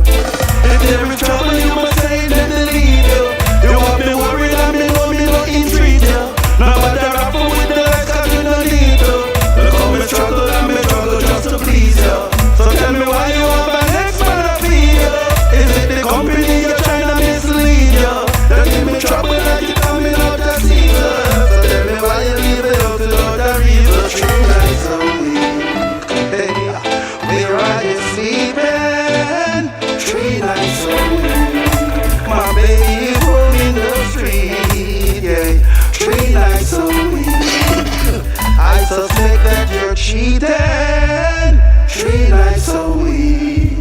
If there is trouble, you must say let me leave you. You want me worried, I me know me no entreat you. No matter rapper with the lights, cause you no need to. Look how me struggle and me struggle just to please you. So tell me why you want my next man to feed you. Is it the company you're trying to mislead you? That give me trouble like you coming out of season. So tell me why you leave it up without a reason. True lights so weak. Hey, where are you sleeping? Tree lights so weak. My baby is rolling the street, yeah. Tree lights so weak. I suspect that you're cheating. Tree lights so weak.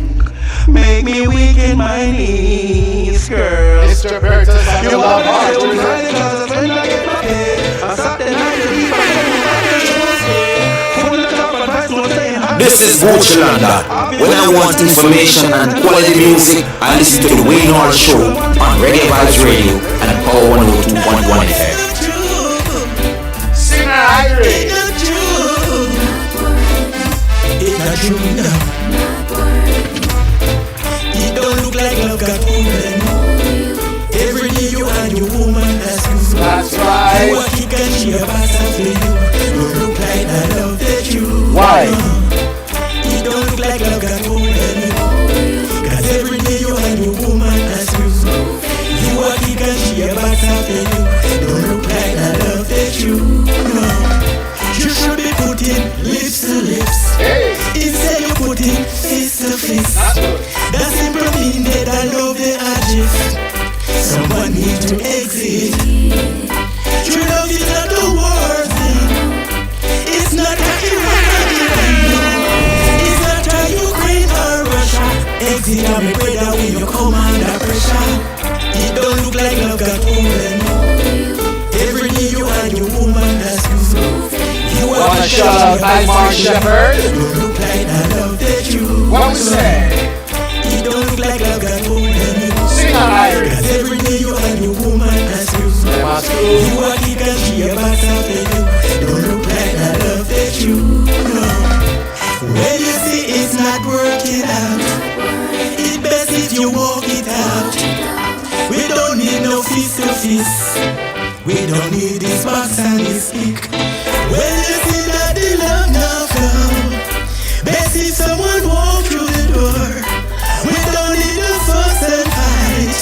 Make me weak in my knees, girl. Mr. Burton, You love want to say archery. I'm crying 'cause I spend like it my head. I sat the night to leave, I can't full of top advice, don't This is Buchalanda. When I want information and quality music, I listen to the Wayne Hall Show on Reggae Vibes Radio and Power 102.1 FM. Singer Irie. It's not true now. It don't look like love got woman. Every day you and your woman that's you. That's right. You are kick and she a pass after you. Don't look like I love that you. Why? It don't look like love got woman. Cause every day you and your woman that's you. You are kick and she a pass after you. Don't look like I love that you. No. You should be putting lips to lips. Hey. Instead you putting face to face. That simply mean that I love the adjective. Someone needs to exit. True love is not a war thing. It's not a Iran. It's not a Ukraine or Russia. Exit and me pray that when you come under pressure. It don't look like love got woman. Every day you and your woman that's you. You Wanna shout out Mark Shepherd? Don't look like I love that you. What we say? It don't look like love got woman. Sing on Irie. Cause every day you and your woman that's you. You are kick and she a pass after you. Don't look like I love that you. No. When you see it's not working out, it's best if you walk it out. We don't need no fist to fist. We don't need this box and this stick. When you see that the love now come, best if someone walk through the door. We don't need no fuss and fight.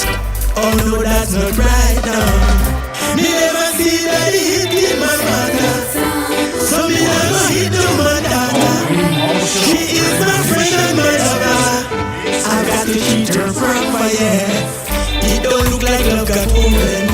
Oh no, that's not right now. Me never see that hit in my mother, so me never hit no my daughter. She is my friend and my lover. I got to treat her proper, yeah. It don't look like love got woman.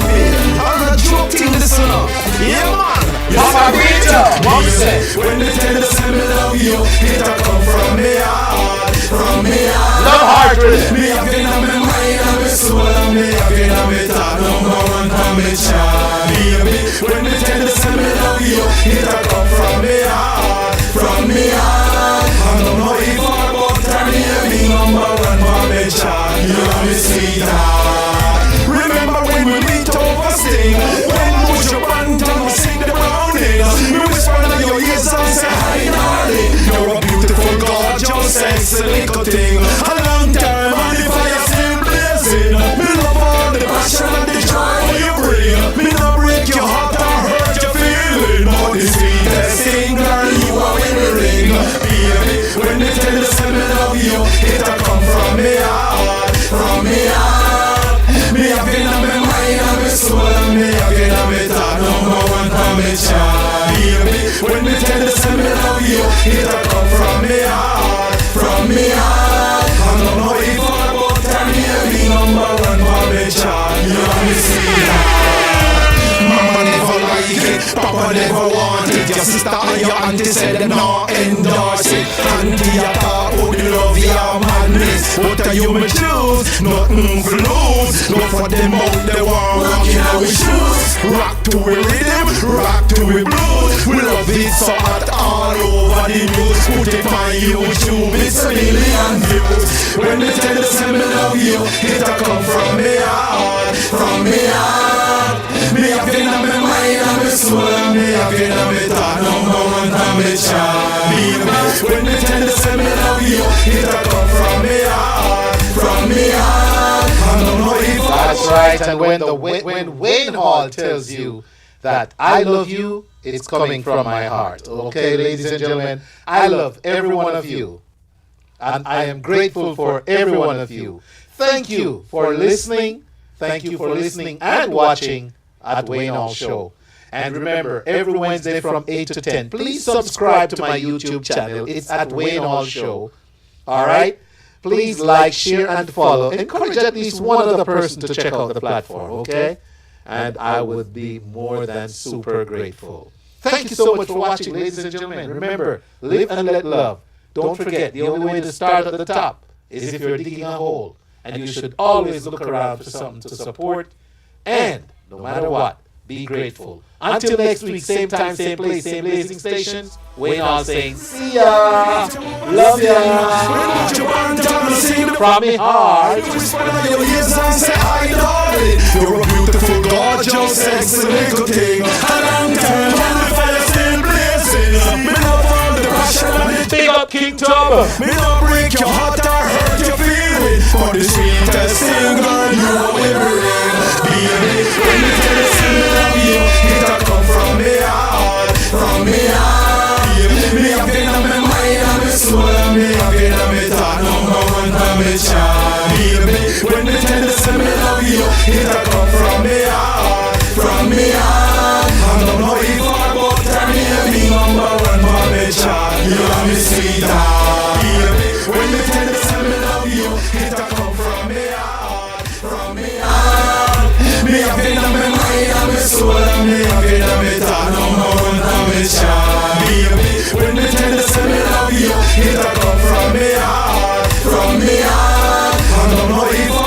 I'm not joking this one. Yeah, man. Mama Rita, what we say? When they tell us I love you, it'll come from me heart, from me heart. Love heart, really. Me again, I'm in mind, I'm in soul, and me again, I'm in thought, number one, I'm in child. Baby, when they tell us I love you, it'll come from me heart, from me heart. I don't know if I'm about to me number one, I'm in child. You're my sweetheart. Remember when we meet over sting? When push your band down, sing the browning. We whisper in your ears and say hi darling. You're a beautiful, gorgeous, sexy little thing. A long time and the fire still blazing. Me love all the passion and the joy you bring. Me not break your heart or hurt your feeling. But the sweetest thing, girl, you are winning. Baby, when they tell us I love you, it'll come from me heart, from me heart. Me again, I'm in mind, I'm in soul, and me again, I'm in thought, number one, I'm in child. Baby, when they tell us I love you, it'll come from me heart, from me heart. I don't know if I'm about to me number one, I'm in child. You're my sweetheart. Mama never like it, Papa never want it. Your sister and your auntie said them not endorse it. Auntie, I thought would love your madness. What are you me choose? Nothing for lose. No for them out they want rocking our shoes. Rock to we rhythm, rock to we blues. We love it so hot all over the news. Put it on YouTube, it's a million views. When they tell us I love you, it'll come from me heart, from me heart. Me again, I'm in mind, I'm in soul, and me again, I'm in thought, number one, I'm in child. When they tell us I love you, it'll come from me heart, from me heart. I don't know if That's right, and when Wayne Hall tells you that I love you, it's coming from my heart. Okay, ladies and gentlemen, I love every one of you. And I am grateful for every one of you. Thank you for listening. Thank you for listening and watching at Wayne Hall Show. And remember, every Wednesday from 8 to 10, please subscribe to my YouTube channel. It's at Wayne Hall Show. All right? Please like, share, and follow. Encourage at least one other person to check out the platform, okay? And I would be more than super grateful. Thank you so much for watching, ladies and gentlemen. Remember, live and let love. Don't forget, the only way to start at the top is if you're digging a hole. And you should always look around for something to support. And no matter what, be grateful. Until next week, same time, same place, same blazing station. Wayne all saying, see ya, love ya, from me heart. You're a beautiful, gorgeous, sexy little thing. A long time, and the fire still blazing. Me love all the passion and the big up King Tubber. Me no break your heart or hurt your feeling. For the sweetest thing, girl, you are with me. Baby, when me tell you say me love you, it'll come from me heart, from me heart. Baby, me have it on my mind and my soul, and me have it on my thought, number one for me child.